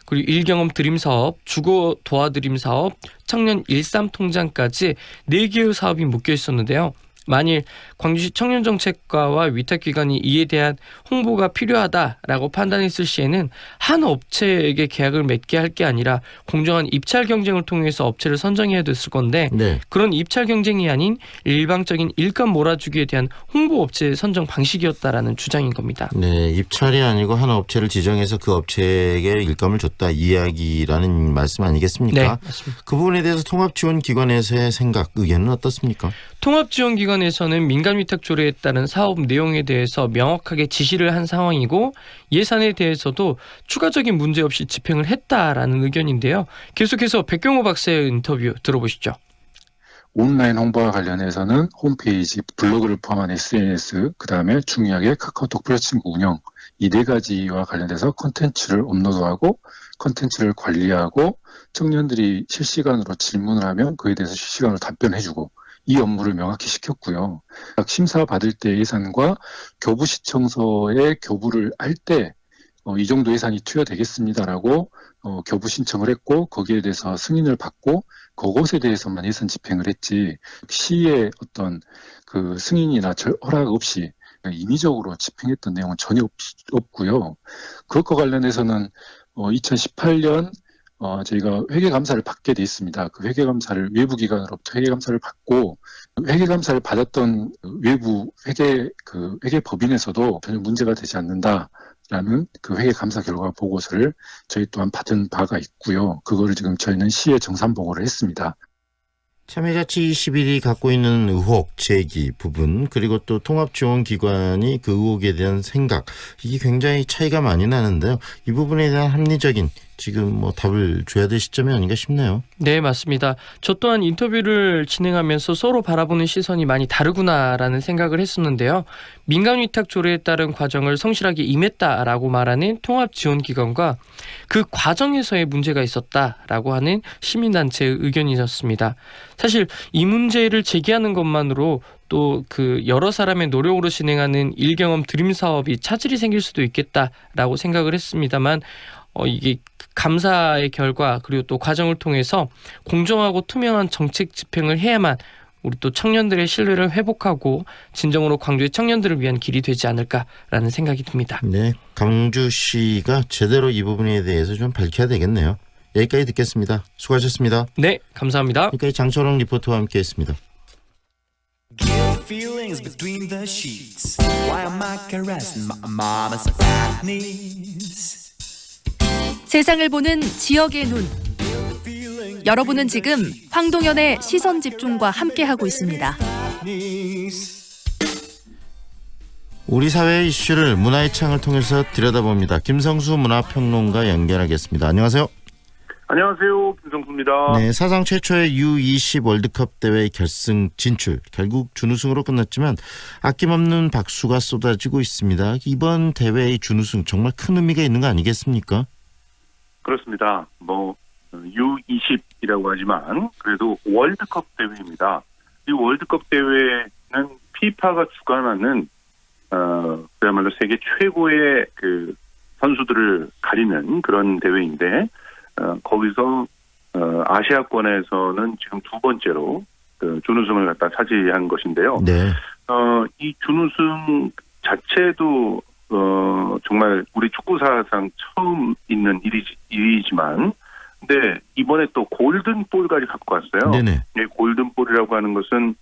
그리고 일경험 드림 사업, 주거 도와드림 사업, 청년 13통장까지 4개의 사업이 묶여 있었는데요. 만일 광주시 청년정책과와 위탁기관이 이에 대한 홍보가 필요하다라고 판단했을 시에는 한 업체에게 계약을 맺게 할 게 아니라 공정한 입찰 경쟁을 통해서 업체를 선정해야 됐을 건데 네. 그런 입찰 경쟁이 아닌 일방적인 일감 몰아주기에 대한 홍보 업체 선정 방식이었다라는 주장인 겁니다. 네, 입찰이 아니고 한 업체를 지정해서 그 업체에게 일감을 줬다 이야기라는 말씀 아니겠습니까? 네, 맞습니다. 그 부분에 대해서 통합지원기관에서의 생각, 의견은 어떻습니까? 통합지원기관에서는 민간위탁 조례에 따른 사업 내용에 대해서 명확하게 지시를 한 상황이고 예산에 대해서도 추가적인 문제 없이 집행을 했다라는 의견인데요. 계속해서 백경호 박사의 인터뷰 들어보시죠. 온라인 홍보와 관련해서는 홈페이지, 블로그를 포함한 SNS, 그다음에 중요하게 카카오톡 플러스 친구 운영 이 4가지와 관련해서 콘텐츠를 업로드하고 콘텐츠를 관리하고 청년들이 실시간으로 질문을 하면 그에 대해서 실시간으로 답변해주고 이 업무를 명확히 시켰고요. 심사 받을 때 예산과 교부시청서에 교부를 할 때 이 정도 예산이 투여되겠습니다라고 교부 신청을 했고 거기에 대해서 승인을 받고 그것에 대해서만 예산 집행을 했지 시의 어떤 그 승인이나 허락 없이 임의적으로 집행했던 내용은 전혀 없고요. 그것과 관련해서는 2018년 저희가 회계감사를 받게 돼 있습니다. 그 회계감사를 외부 기관으로부터 회계감사를 받고 회계감사를 받았던 외부 회계법인에서도 전혀 문제가 되지 않는다라는 그 회계감사 결과 보고서를 저희 또한 받은 바가 있고요. 그거를 지금 저희는 시에 정산 보고를 했습니다. 참여자치 21이 갖고 있는 의혹 제기 부분 그리고 또 통합지원기관이 그 의혹에 대한 생각 이게 굉장히 차이가 많이 나는데요. 이 부분에 대한 합리적인 지금 답을 줘야 될 시점이 아닌가 싶네요. 네, 맞습니다. 저 또한 인터뷰를 진행하면서 서로 바라보는 시선이 많이 다르구나라는 생각을 했었는데요. 민간위탁 조례에 따른 과정을 성실하게 임했다라고 말하는 통합지원기관과 그 과정에서의 문제가 있었다라고 하는 시민단체의 의견이었습니다. 사실 이 문제를 제기하는 것만으로 또 그 여러 사람의 노력으로 진행하는 일경험 드림 사업이 차질이 생길 수도 있겠다라고 생각을 했습니다만 이게 감사의 결과 그리고 또 과정을 통해서 공정하고 투명한 정책 집행을 해야만 우리 또 청년들의 신뢰를 회복하고 진정으로 광주의 청년들을 위한 길이 되지 않을까라는 생각이 듭니다. 네, 광주시가 제대로 이 부분에 대해서 좀 밝혀야 되겠네요. 여기까지 듣겠습니다. 수고하셨습니다. 네, 감사합니다. 여기까지 장철웅 리포터와 함께했습니다. Feelings between the sheets. Why am I caressing my mama's knees? 세상을 보는 지역의 눈. 여러분은 지금 황동현의 시선 집중과 함께하고 있습니다. 우리 사회의 이슈를 문화의 창을 통해서 들여다봅니다. 김성수 문화평론가 연결하겠습니다. 안녕하세요. 안녕하세요. 김성수입니다. 네, 사상 최초의 U20 월드컵 대회 결승 진출. 결국 준우승으로 끝났지만 아낌없는 박수가 쏟아지고 있습니다. 이번 대회의 준우승 정말 큰 의미가 있는 거 아니겠습니까? 그렇습니다. U20이라고 하지만 그래도 월드컵 대회입니다. 이 월드컵 대회는 피파가 주관하는 그야말로 세계 최고의 그 선수들을 가리는 그런 대회인데 거기서 아시아권에서는 지금 두 번째로 그 준우승을 갖다 차지한 것인데요. 네. 이 준우승 자체도 정말 우리 축구 사상 처음 있는 일이지만, 근데 이번에 또 골든볼까지 갖고 왔어요. 네네. 이 골든볼이라고 하는 것은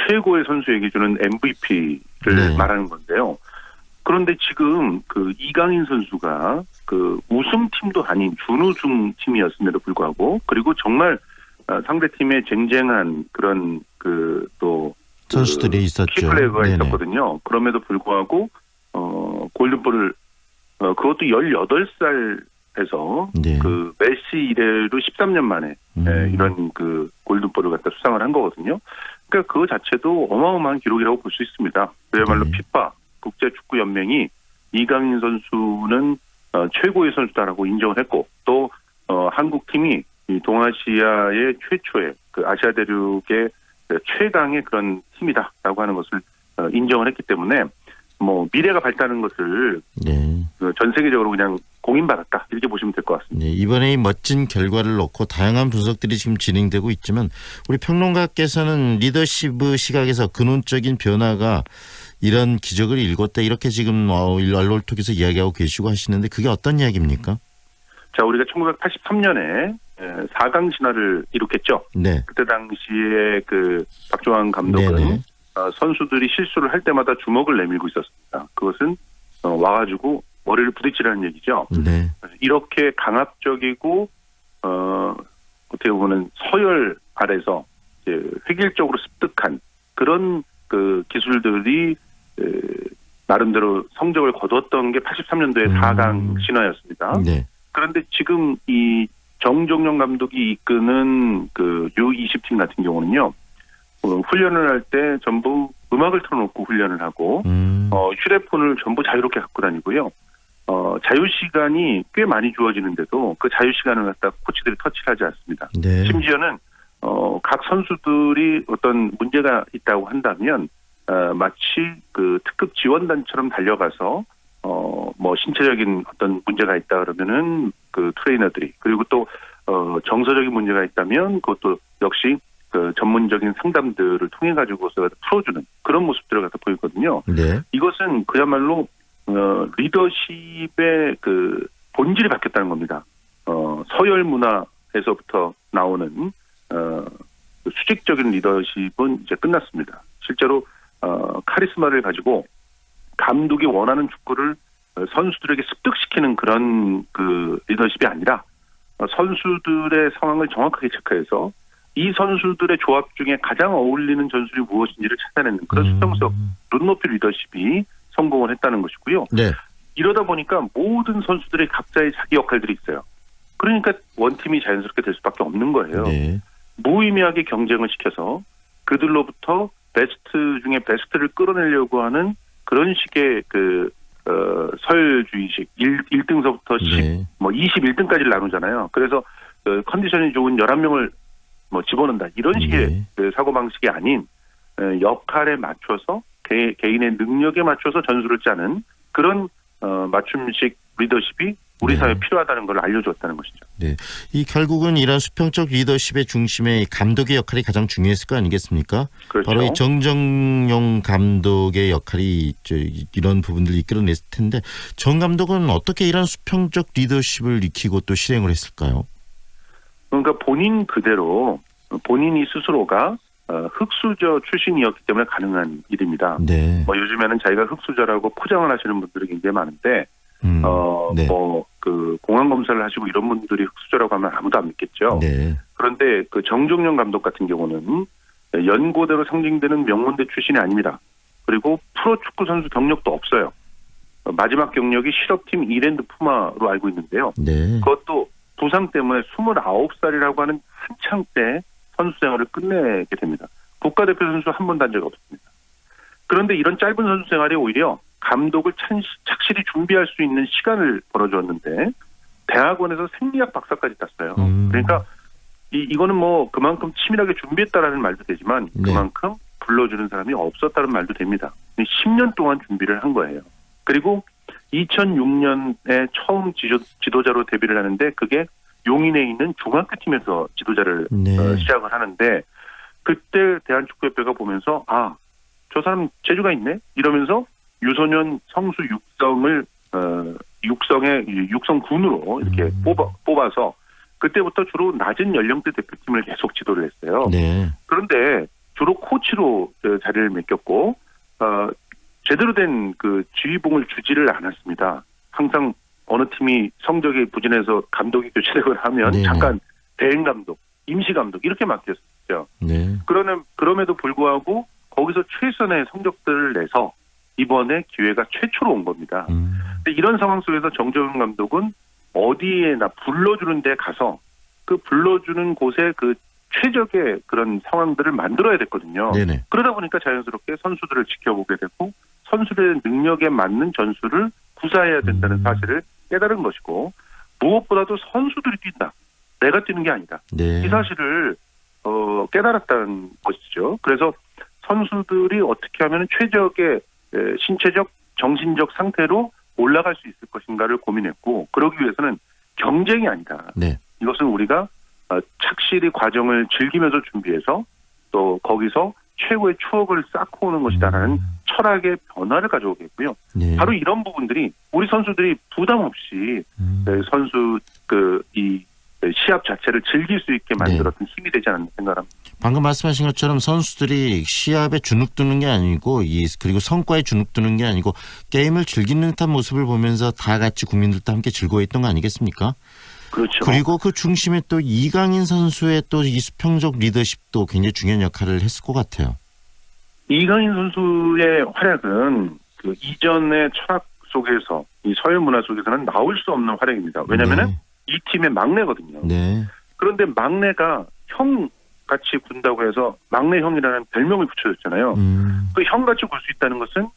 최고의 선수에게 주는 MVP를 네. 말하는 건데요. 그런데 지금 그 이강인 선수가 그 우승팀도 아닌 준우승 팀이었음에도 불구하고 그리고 정말 상대 팀의 쟁쟁한 그런 그 또 선수들이 있었죠. 키플레이어가 네네. 있었거든요. 그럼에도 불구하고 골든볼을 그것도 18살에서 네. 그 메시 이래로 13년 만에 이런 그 골든볼을 갖다 수상을 한 거거든요. 그러니까 그 자체도 어마어마한 기록이라고 볼 수 있습니다. 그야말로 피파 국제축구연맹이 이강인 선수는 최고의 선수다라고 인정을 했고 또 한국 팀이 이 동아시아의 최초의 그 아시아 대륙의 최강의 그런 팀이다라고 하는 것을 인정을 했기 때문에 뭐 미래가 밝다는 것을 전 세계적으로 그냥 공인받았다 이렇게 보시면 될 것 같습니다. 네, 이번에 이 멋진 결과를 놓고 다양한 분석들이 지금 진행되고 있지만 우리 평론가께서는 리더십 시각에서 근원적인 변화가 이런 기적을 일궜다 이렇게 지금 언론톡에서 이야기하고 계시고 하시는데 그게 어떤 이야기입니까? 자, 우리가 1983년에 4강 진화를 이룩했죠. 네. 그때 당시에 그 박종환 감독은 네네. 선수들이 실수를 할 때마다 주먹을 내밀고 있었습니다. 그것은 와가지고 머리를 부딪히라는 얘기죠. 네. 이렇게 강압적이고 어떻게 보면 서열 아래서 이제 획일적으로 습득한 그런 그 기술들이 나름대로 성적을 거뒀던 게 83년도에 4강 진화였습니다. 네. 그런데 지금 이 정종용 감독이 이끄는 그 U20 팀 같은 경우는요, 훈련을 할 때 전부 음악을 틀어놓고 훈련을 하고, 휴대폰을 전부 자유롭게 갖고 다니고요. 자유 시간이 꽤 많이 주어지는데도 그 자유 시간을 갖다 코치들이 터치를 하지 않습니다. 네. 심지어는 각 선수들이 어떤 문제가 있다고 한다면 마치 그 특급 지원단처럼 달려가서 뭐 신체적인 어떤 문제가 있다 그러면은 그 트레이너들이 그리고 또 정서적인 문제가 있다면 그것도 역시 그 전문적인 상담들을 통해 가지고서 풀어주는 그런 모습들을 갖다 보이거든요. 네. 이것은 그야말로 리더십의 그 본질이 바뀌었다는 겁니다. 서열 문화에서부터 나오는 수직적인 리더십은 이제 끝났습니다. 실제로 카리스마를 가지고 감독이 원하는 축구를 선수들에게 습득시키는 그런 그 리더십이 아니라 선수들의 상황을 정확하게 체크해서 이 선수들의 조합 중에 가장 어울리는 전술이 무엇인지를 찾아내는 그런 수평적 눈높이 리더십이 성공을 했다는 것이고요. 네. 이러다 보니까 모든 선수들의 각자의 자기 역할들이 있어요. 그러니까 원팀이 자연스럽게 될 수밖에 없는 거예요. 네. 무의미하게 경쟁을 시켜서 그들로부터 베스트 중에 베스트를 끌어내려고 하는 그런 식의 그 서열주의식 1등서부터 10, 네. 뭐 21등까지를 나누잖아요. 그래서 컨디션이 좋은 11명을 뭐 집어넣는다 이런 식의 그 사고방식이 아닌 역할에 맞춰서 개인의 능력에 맞춰서 전술을 짜는 그런 맞춤식 리더십이 우리 사회에 필요하다는 걸 알려줬다는 것이죠. 네, 이 결국은 이런 수평적 리더십의 중심에 감독의 역할이 가장 중요했을 거 아니겠습니까? 그렇죠. 바로 이 정정용 감독의 역할이 이런 부분들을 이끌어냈을 텐데 정 감독은 어떻게 이런 수평적 리더십을 익히고 또 실행을 했을까요? 그러니까 본인 그대로 본인이 스스로가 흑수저 출신이었기 때문에 가능한 일입니다. 네. 뭐 요즘에는 자기가 흑수저라고 포장을 하시는 분들이 굉장히 많은데 네. 뭐 그 공항 검사를 하시고 이런 분들이 흑수저라고 하면 아무도 안 믿겠죠. 네. 그런데 그 정종용 감독 같은 경우는 연고대로 상징되는 명문대 출신이 아닙니다. 그리고 프로축구 선수 경력도 없어요. 마지막 경력이 실업팀 이랜드 푸마로 알고 있는데요. 네. 그것도 부상 때문에 29살이라고 하는 한창 때 선수 생활을 끝내게 됩니다. 국가대표 선수 한 번도 한 적이 없습니다. 그런데 이런 짧은 선수 생활이 오히려 감독을 착실히 준비할 수 있는 시간을 벌어주었는데 대학원에서 생리학 박사까지 땄어요. 그러니까 이거는 뭐 그만큼 치밀하게 준비했다라는 말도 되지만 그만큼 불러주는 사람이 없었다는 말도 됩니다. 10년 동안 준비를 한 거예요. 그리고 2006년에 처음 지도자로 데뷔를 하는데 그게 용인에 있는 중학교 팀에서 지도자를 시작을 하는데 그때 대한축구협회가 보면서 아, 저 사람 재주가 있네 이러면서 유소년 성수 육성을 육성의 육성군으로 이렇게 뽑아서 그때부터 주로 낮은 연령대 대표팀을 계속 지도를 했어요. 네. 그런데 주로 코치로 자리를 맡겼고 제대로 된 그 지휘봉을 주지를 않았습니다. 항상 어느 팀이 성적이 부진해서 감독이 교체되고 하면 네네. 잠깐 대행 감독, 임시 감독 이렇게 맡겼었죠. 네. 그럼에도 불구하고 거기서 최선의 성적들을 내서 이번에 기회가 최초로 온 겁니다. 근데 이런 상황 속에서 정재훈 감독은 어디에나 불러주는 데 가서 그 불러주는 곳에 그 최적의 그런 상황들을 만들어야 됐거든요. 네네. 그러다 보니까 자연스럽게 선수들을 지켜보게 되고 선수들의 능력에 맞는 전술을 구사해야 된다는 사실을 깨달은 것이고 무엇보다도 선수들이 뛴다. 내가 뛰는 게 아니다. 네. 이 사실을 깨달았다는 것이죠. 그래서 선수들이 어떻게 하면 최적의 신체적, 정신적 상태로 올라갈 수 있을 것인가를 고민했고 그러기 위해서는 경쟁이 아니다. 네. 이것은 우리가 착실히 과정을 즐기면서 준비해서 또 거기서 최고의 추억을 쌓고 오는 것이다라는 철학의 변화를 가져오겠고요. 네. 바로 이런 부분들이 우리 선수들이 부담 없이 선수 이 시합 자체를 즐길 수 있게 만들었던 힘이 되지 않았나 생각합니다. 방금 말씀하신 것처럼 선수들이 시합에 주눅드는 게 아니고 그리고 성과에 주눅드는 게 아니고 게임을 즐기는 듯한 모습을 보면서 다 같이 국민들도 함께 즐거워했던 거 아니겠습니까? 그렇죠. 그리고 그 중심에 또 이강인 선수의 또 이 수평적 리더십도 굉장히 중요한 역할을 했을 것 같아요. 이강인 선수의 활약은 그 이전의 철학 속에서 이 서열 문화 속에서는 나올 수 없는 활약입니다. 왜냐하면은 이 팀의 막내거든요. 네. 그런데 막내가 형 같이 군다고 해서 막내 형이라는 별명을 붙여줬잖아요. 그 형같이 굴 수 있다는 것은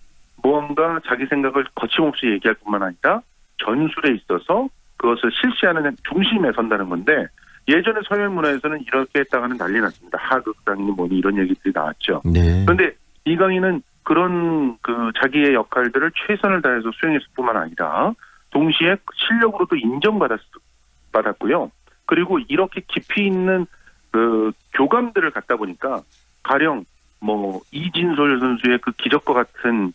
무언가 자기 생각을 거침없이 얘기할 뿐만 아니라 전술에 있어서 그것을 실시하는 중심에 선다는 건데 예전에 서열 문화에서는 이렇게 했다가는 난리 났습니다. 하극상이니 뭐니 이런 얘기들이 나왔죠. 네. 그런데 이강인은 그런 그 자기의 역할들을 최선을 다해서 수행했을 뿐만 아니라 동시에 실력으로도 인정받았고요. 그리고 이렇게 깊이 있는 그 교감들을 갖다 보니까 가령 뭐 이진솔 선수의 그 기적과 같은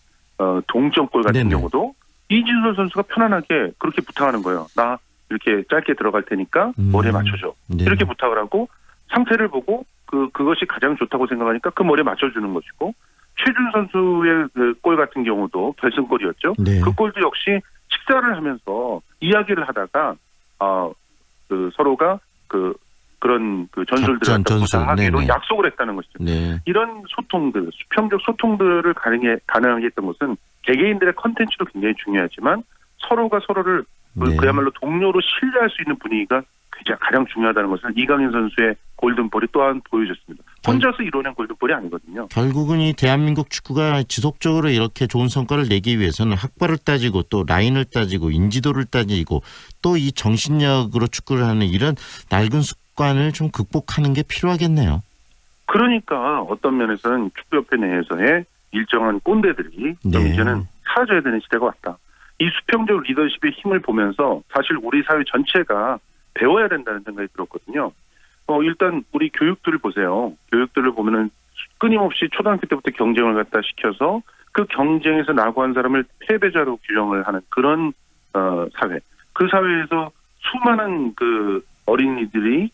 동점골 같은 네네. 경우도 이진솔 선수가 편안하게 그렇게 부탁하는 거예요. 나 이렇게 짧게 들어갈 테니까 머리에 맞춰줘. 네. 이렇게 부탁을 하고 상태를 보고 그것이 가장 좋다고 생각하니까 그 머리에 맞춰주는 것이고 최준 선수의 그 골 같은 경우도 결승골이었죠. 네. 그 골도 역시 식사를 하면서 이야기를 하다가 그 서로가 그런 그 전술들을 작전, 전술. 구사하기로 네네. 약속을 했다는 것이죠. 네. 이런 소통들, 수평적 소통들을 가능하게 했던 것은 개개인들의 컨텐츠도 굉장히 중요하지만 서로가 서로를 그야말로 동료로 신뢰할 수 있는 분위기가 가장 중요하다는 것을 이강인 선수의 골든볼이 또한 보여줬습니다. 혼자서 이뤄낸 골든볼이 아니거든요. 결국은 이 대한민국 축구가 지속적으로 이렇게 좋은 성과를 내기 위해서는 학벌을 따지고 또 라인을 따지고 인지도를 따지고 또 이 정신력으로 축구를 하는 이런 낡은 습관을 좀 극복하는 게 필요하겠네요. 그러니까 어떤 면에서는 축구협회 내에서의 일정한 꼰대들이 좀 이제는 사라져야 되는 시대가 왔다. 이 수평적 리더십의 힘을 보면서 사실 우리 사회 전체가 배워야 된다는 생각이 들었거든요. 일단 우리 교육들을 보세요. 교육들을 보면은 끊임없이 초등학교 때부터 경쟁을 갖다 시켜서 그 경쟁에서 낙오한 사람을 패배자로 규정을 하는 그런 사회. 그 사회에서 수많은 그 어린이들이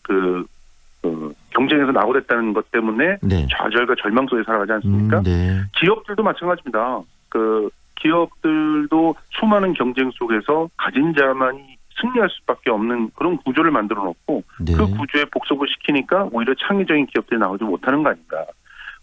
경쟁에서 낙오됐다는 것 때문에 좌절과 절망 속에 살아가지 않습니까? 기업들도 마찬가지입니다. 그 기업들도 수많은 경쟁 속에서 가진 자만이 승리할 수밖에 없는 그런 구조를 만들어 놓고 그 구조에 복속을 시키니까 오히려 창의적인 기업들이 나오지 못하는 거 아닌가.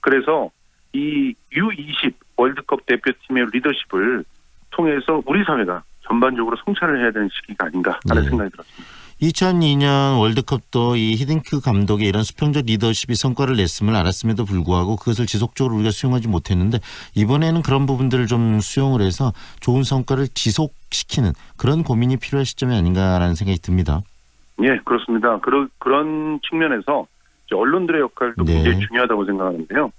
그래서 이 U20 월드컵 대표팀의 리더십을 통해서 우리 사회가 전반적으로 성찰을 해야 되는 시기가 아닌가 하는 생각이 들었습니다. 2002년 월드컵도 이 히딩크 감독의 이런 수평적 리더십이 성과를 냈음을 알았음에도 불구하고 그것을 지속적으로 우리가 수용하지 못했는데 이번에는 그런 부분들을 좀 수용을 해서 좋은 성과를 지속시키는 그런 고민이 필요할 시점이 아닌가라는 생각이 듭니다. 예, 그렇습니다. 그런 측면에서 이제 언론들의 역할도 굉장히 중요하다고 생각하는데요.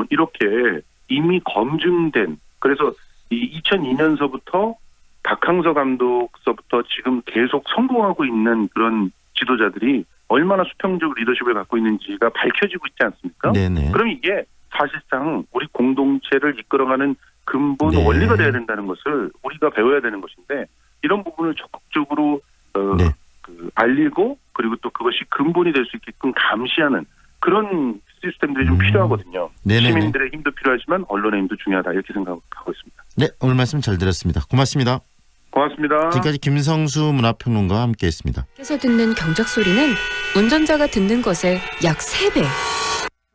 이렇게 이미 검증된 그래서 이 2002년서부터 박항서 감독서부터 지금 계속 성공하고 있는 그런 지도자들이 얼마나 수평적 리더십을 갖고 있는지가 밝혀지고 있지 않습니까? 네네. 그럼 이게 사실상 우리 공동체를 이끌어가는 근본 원리가 돼야 된다는 것을 우리가 배워야 되는 것인데 이런 부분을 적극적으로 알리고 그리고 또 그것이 근본이 될 수 있게끔 감시하는 그런 시스템들이 좀 필요하거든요. 네네네. 시민들의 힘도 필요하지만 언론의 힘도 중요하다 이렇게 생각하고 있습니다. 네, 오늘 말씀 잘 들었습니다. 고맙습니다. 고맙습니다. 지금까지 김성수 문화평론가와 함께했습니다. 밖에서 듣는 경적 소리는 운전자가 듣는 것의 약 3배.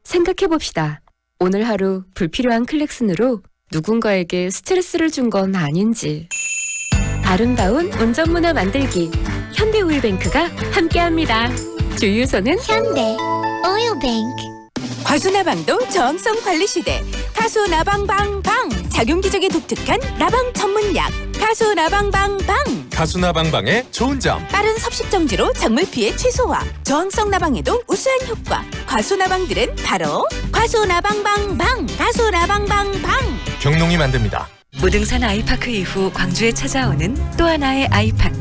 생각해봅시다. 오늘 하루 불필요한 클렉슨으로 누군가에게 스트레스를 준 건 아닌지. 아름다운 운전 문화 만들기 현대오일뱅크가 함께합니다. 주유소는 현대 오일뱅크. 과수나방도 저항성 관리 시대. 가수나방방방. 작용 기적이 독특한 나방 전문약. 가수나방방방. 가수나방방의 좋은 점. 빠른 섭식 정지로 작물 피해 최소화. 저항성 나방에도 우수한 효과. 과수나방들은 바로 과수나방방방. 가수나방방방. 경농이 만듭니다. 무등산 아이파크 이후 광주에 찾아오는 또 하나의 아이파크.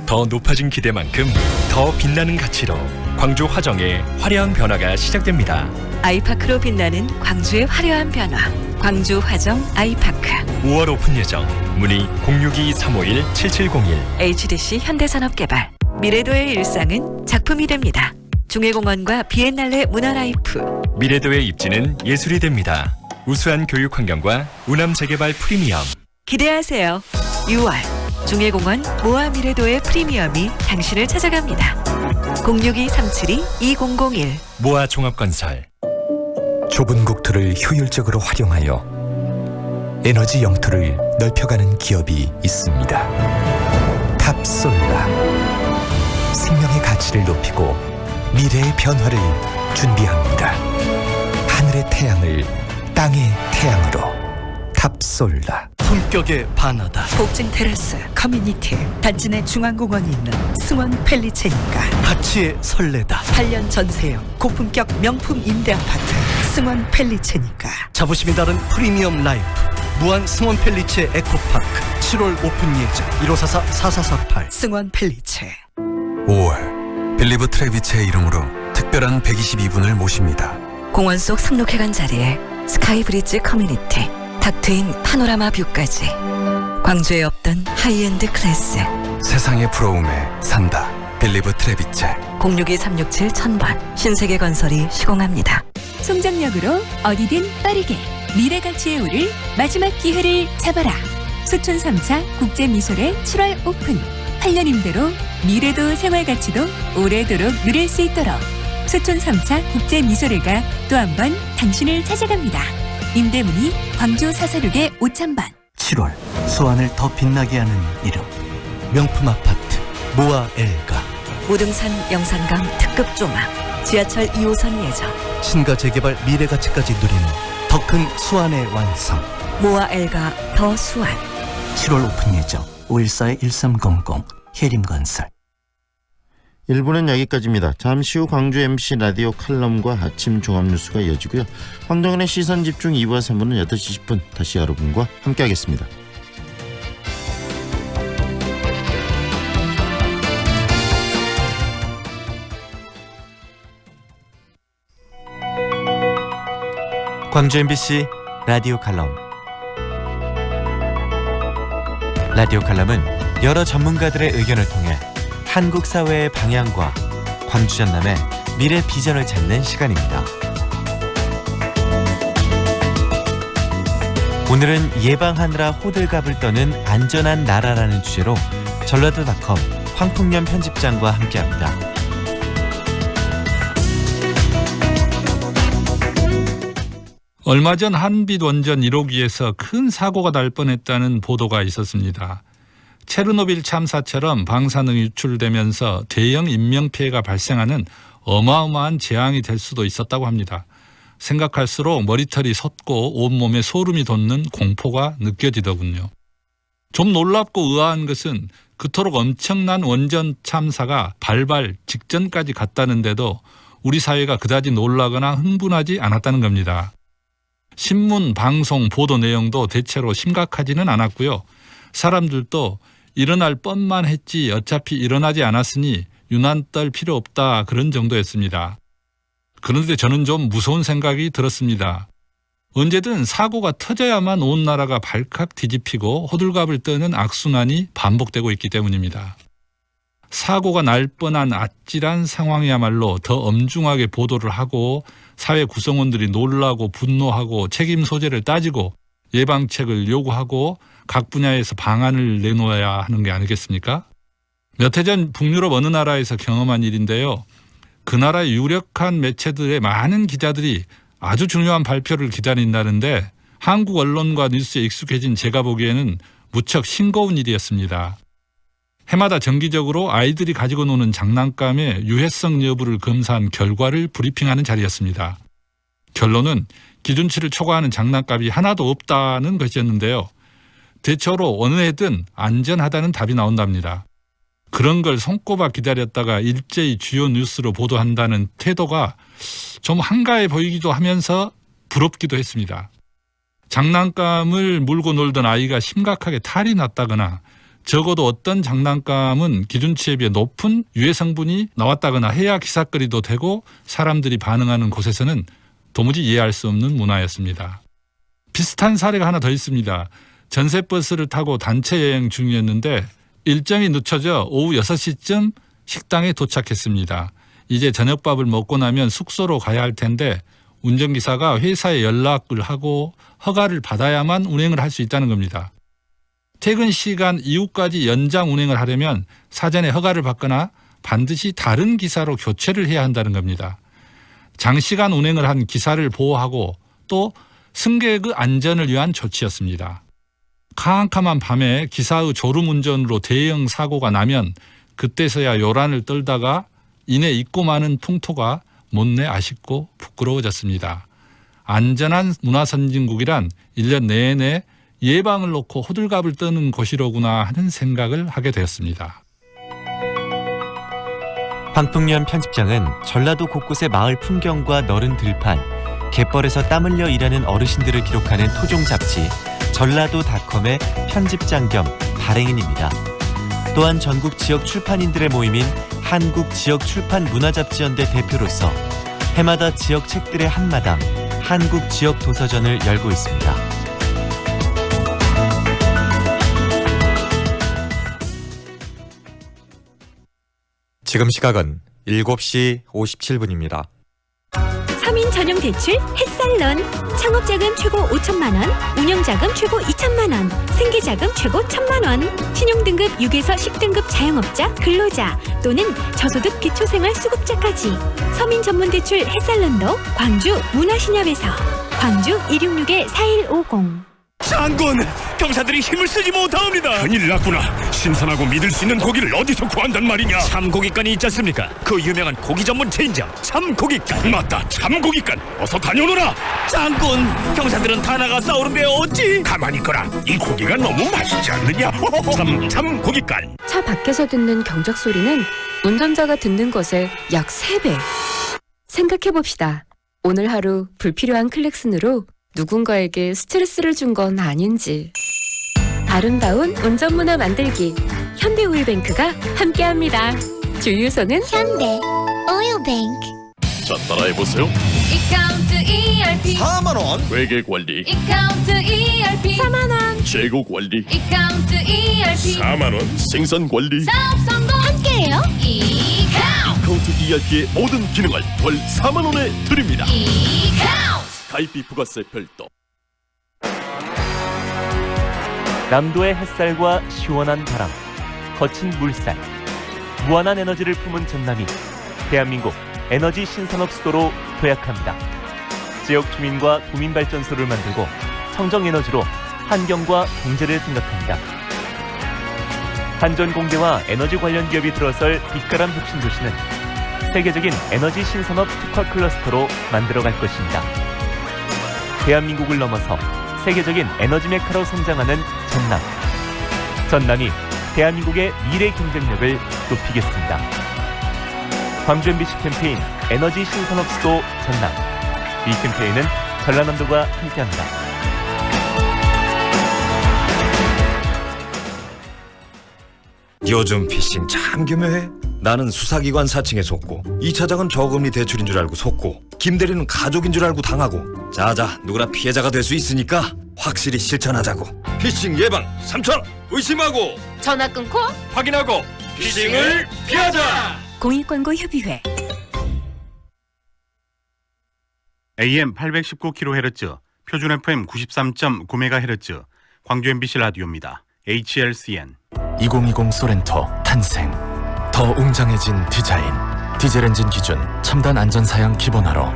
더 높아진 기대만큼 더 빛나는 가치로 광주 화정의 화려한 변화가 시작됩니다. 아이파크로 빛나는 광주의 화려한 변화. 광주 화정 아이파크. 5월 오픈 예정. 문의 062-351-7701. HDC 현대산업개발. 미래도의 일상은 작품이 됩니다. 중해공원과 비엔날레 문화라이프. 미래도의 입지는 예술이 됩니다. 우수한 교육 환경과 우남 재개발 프리미엄. 기대하세요. 6월 중해공원 모아 미래도의 프리미엄이 당신을 찾아갑니다. 062-372-2001. 모아 종합건설. 좁은 국토를 효율적으로 활용하여 에너지 영토를 넓혀가는 기업이 있습니다. 탑솔라. 생명의 가치를 높이고 미래의 변화를 준비합니다. 하늘의 태양을 땅의 태양으로. 탑솔라. 품격의 반하다. 복층 테라스 커뮤니티 단지 내 중앙공원이 있는 승원 펠리체니까. 가치에 설레다. 8년 전세형 고품격 명품 임대 아파트 승원 펠리체니까. 자부심이 다른 프리미엄 라이프 무한 승원 펠리체 에코파크 7월 오픈 예정. 1544-4448. 승원 펠리체. 5월 빌리브 트레비체의 이름으로 특별한 122분을 모십니다. 공원 속 상록회관 자리에 스카이브리지 커뮤니티 닥트인 파노라마 뷰까지. 광주에 없던 하이엔드 클래스. 세상의 부러움에 산다. 빌리브 트레비체. 062-367-1000번 신세계건설이 시공합니다. 송정역으로 어디든 빠르게 미래 가치의 오를 마지막 기회를 잡아라. 수촌 3차 국제미술회 7월 오픈. 8년 임대로 미래도 생활가치도 오래도록 누릴 수 있도록 수촌 3차 국제미술회가 또 한 번 당신을 찾아갑니다. 임대문의 광주 446의 5000번. 7월 수완을 더 빛나게 하는 이름. 명품 아파트 모아 엘가. 무등산 영산강 특급 조망. 지하철 2호선 예정. 신가 재개발 미래 가치까지 누리는 더 큰 수완의 완성. 모아 엘가 더 수완. 7월 오픈 예정. 514-1300 해림건설. 1부는 여기까지입니다. 잠시 후 광주 MC 라디오 칼럼과 아침 종합뉴스가 이어지고요. 황정은의 시선집중 2부와 3부는 8시 10분 다시 여러분과 함께하겠습니다. 광주 MBC 라디오 칼럼. 라디오 칼럼은 여러 전문가들의 의견을 통해 한국 사회의 방향과 광주 전남의 미래 비전을 찾는 시간입니다. 오늘은 예방하느라 호들갑을 떠는 안전한 나라라는 주제로 전라도닷컴 황풍년 편집장과 함께합니다. 얼마 전 한빛 원전 1호기에서 큰 사고가 날 뻔했다는 보도가 있었습니다. 체르노빌 참사처럼 방사능이 유출되면서 대형 인명피해가 발생하는 어마어마한 재앙이 될 수도 있었다고 합니다. 생각할수록 머리털이 솟고 온몸에 소름이 돋는 공포가 느껴지더군요. 좀 놀랍고 의아한 것은 그토록 엄청난 원전 참사가 발발 직전까지 갔다는데도 우리 사회가 그다지 놀라거나 흥분하지 않았다는 겁니다. 신문, 방송, 보도 내용도 대체로 심각하지는 않았고요. 사람들도 일어날 뻔만 했지 어차피 일어나지 않았으니 유난 떨 필요 없다 그런 정도였습니다. 그런데 저는 좀 무서운 생각이 들었습니다. 언제든 사고가 터져야만 온 나라가 발칵 뒤집히고 호들갑을 떠는 악순환이 반복되고 있기 때문입니다. 사고가 날 뻔한 아찔한 상황이야말로 더 엄중하게 보도를 하고 사회 구성원들이 놀라고 분노하고 책임 소재를 따지고 예방책을 요구하고 각 분야에서 방안을 내놓아야 하는 게 아니겠습니까? 몇 해 전 북유럽 어느 나라에서 경험한 일인데요. 그 나라의 유력한 매체들의 많은 기자들이 아주 중요한 발표를 기다린다는데 한국 언론과 뉴스에 익숙해진 제가 보기에는 무척 싱거운 일이었습니다. 해마다 정기적으로 아이들이 가지고 노는 장난감의 유해성 여부를 검사한 결과를 브리핑하는 자리였습니다. 결론은 기준치를 초과하는 장난감이 하나도 없다는 것이었는데요. 대체로 어느 해든 안전하다는 답이 나온답니다. 그런 걸 손꼽아 기다렸다가 일제히 주요 뉴스로 보도한다는 태도가 좀 한가해 보이기도 하면서 부럽기도 했습니다. 장난감을 물고 놀던 아이가 심각하게 탈이 났다거나 적어도 어떤 장난감은 기준치에 비해 높은 유해 성분이 나왔다거나 해야 기사거리도 되고 사람들이 반응하는 곳에서는 도무지 이해할 수 없는 문화였습니다. 비슷한 사례가 하나 더 있습니다. 전세버스를 타고 단체 여행 중이었는데 일정이 늦춰져 오후 6시쯤 식당에 도착했습니다. 이제 저녁밥을 먹고 나면 숙소로 가야 할 텐데 운전기사가 회사에 연락을 하고 허가를 받아야만 운행을 할 수 있다는 겁니다. 퇴근 시간 이후까지 연장 운행을 하려면 사전에 허가를 받거나 반드시 다른 기사로 교체를 해야 한다는 겁니다. 장시간 운행을 한 기사를 보호하고 또 승객의 안전을 위한 조치였습니다. 캄캄한 밤에 기사의 졸음운전으로 대형 사고가 나면 그때서야 요란을 떨다가 이내 잊고 마는 풍토가 못내 아쉽고 부끄러워졌습니다. 안전한 문화선진국이란 1년 내내 예방을 놓고 호들갑을 떠는 곳이로구나 하는 생각을 하게 되었습니다. 황풍년 편집장은 전라도 곳곳의 마을 풍경과 너른 들판, 갯벌에서 땀 흘려 일하는 어르신들을 기록하는 토종 잡지 전라도닷컴의 편집장 겸 발행인입니다. 또한 전국 지역 출판인들의 모임인 한국지역출판문화잡지연대 대표로서 해마다 지역 책들의 한마당, 한국지역도서전을 열고 있습니다. 지금 시각은 7시 57분입니다. 서민 전용 대출 햇살런. 창업자금 최고 5천만 원, 운영자금 최고 2천만 원, 승계자금 최고 1,000만 원. 신용등급 6에서 10등급 자영업자, 근로자 또는 저소득 기초생활수급자까지. 서민 전문 대출 햇살런도 광주 문화신협에서. 광주 266-4150. 장군! 경사들이 힘을 쓰지 못하옵니다. 큰일 났구나. 신선하고 믿을 수 있는 고기를 어디서 구한단 말이냐? 참고기간이 있지 않습니까? 그 유명한 고기 전문 체인점 참고기간. 맞다, 참고기간. 어서 다녀오너라. 장군! 경사들은 다 나가 싸우는데 어찌? 가만히 있거라. 이 고기가 너무 맛있지 않느냐? 참고기간. 차 밖에서 듣는 경적 소리는 운전자가 듣는 것의 약 3배. 생각해봅시다. 오늘 하루 불필요한 클렉슨으로 누군가에게 스트레스를 준 건 아닌지. 아름다운 운전문화 만들기 현대오일뱅크가 함께합니다. 주유소는 현대 오일뱅크. 자, 따라해보세요. 이카운트 ERP 4만원 회계관리, 이카운트 ERP 4만원 재고관리, 이카운트 ERP 4만원 생산관리. 사업 성공 함께해요. 이카운트 ERP의 모든 기능을 월 4만원에 드립니다. 이카운트. 가입비 부가세 별도. 남도의 햇살과 시원한 바람, 거친 물살, 무한한 에너지를 품은 전남이 대한민국 에너지 신산업 수도로 도약합니다. 지역 주민과 도민발전소를 만들고 청정에너지로 환경과 경제를 생각합니다. 한전공대와 에너지 관련 기업이 들어설 빛가람 혁신도시는 세계적인 에너지 신산업 특화 클러스터로 만들어갈 것입니다. 대한민국을 넘어서 세계적인 에너지 메카로 성장하는 전남. 전남이 대한민국의 미래 경쟁력을 높이겠습니다. 광주 MBC 캠페인 에너지 신산업 수도 전남. 이 캠페인은 전라남도가 함께합니다. 요즘 피싱 참 교묘해. 나는 수사기관 사칭에 속고 이 차장은 저금리 대출인 줄 알고 속고 김대리는 가족인 줄 알고 당하고. 자자, 누구나 피해자가 될 수 있으니까 확실히 실천하자고. 피싱 예방 3천 의심하고 전화 끊고 확인하고 피싱을 피하자. 공익광고협의회. AM 819kHz, 표준 FM 93.9MHz, 광주 MBC 라디오입니다. HLCN. 2020 소렌토 탄생. 더 웅장해진 디자인. 디젤 엔진 기준 첨단 안전사양 기본화로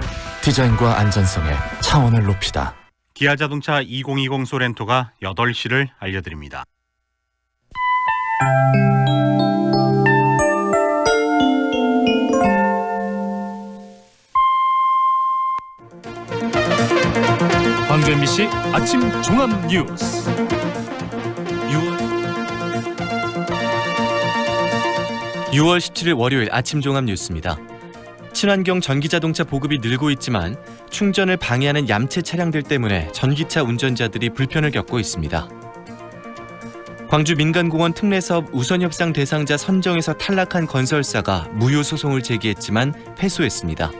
디자인과 안전성의 차원을 높이다. 기아 자동차 2020 소렌토가 8시를 알려드립니다. 광주 MBC 아침 종합 뉴스. 6월 17일 월요일 아침 종합 뉴스입니다. 친환경 전기자동차 보급이 늘고 있지만 충전을 방해하는 얌체 차량들 때문에 전기차 운전자들이 불편을 겪고 있습니다. 광주 민간공원 특례사업 우선협상 대상자 선정에서 탈락한 건설사가 무효 소송을 제기했지만 패소했습니다.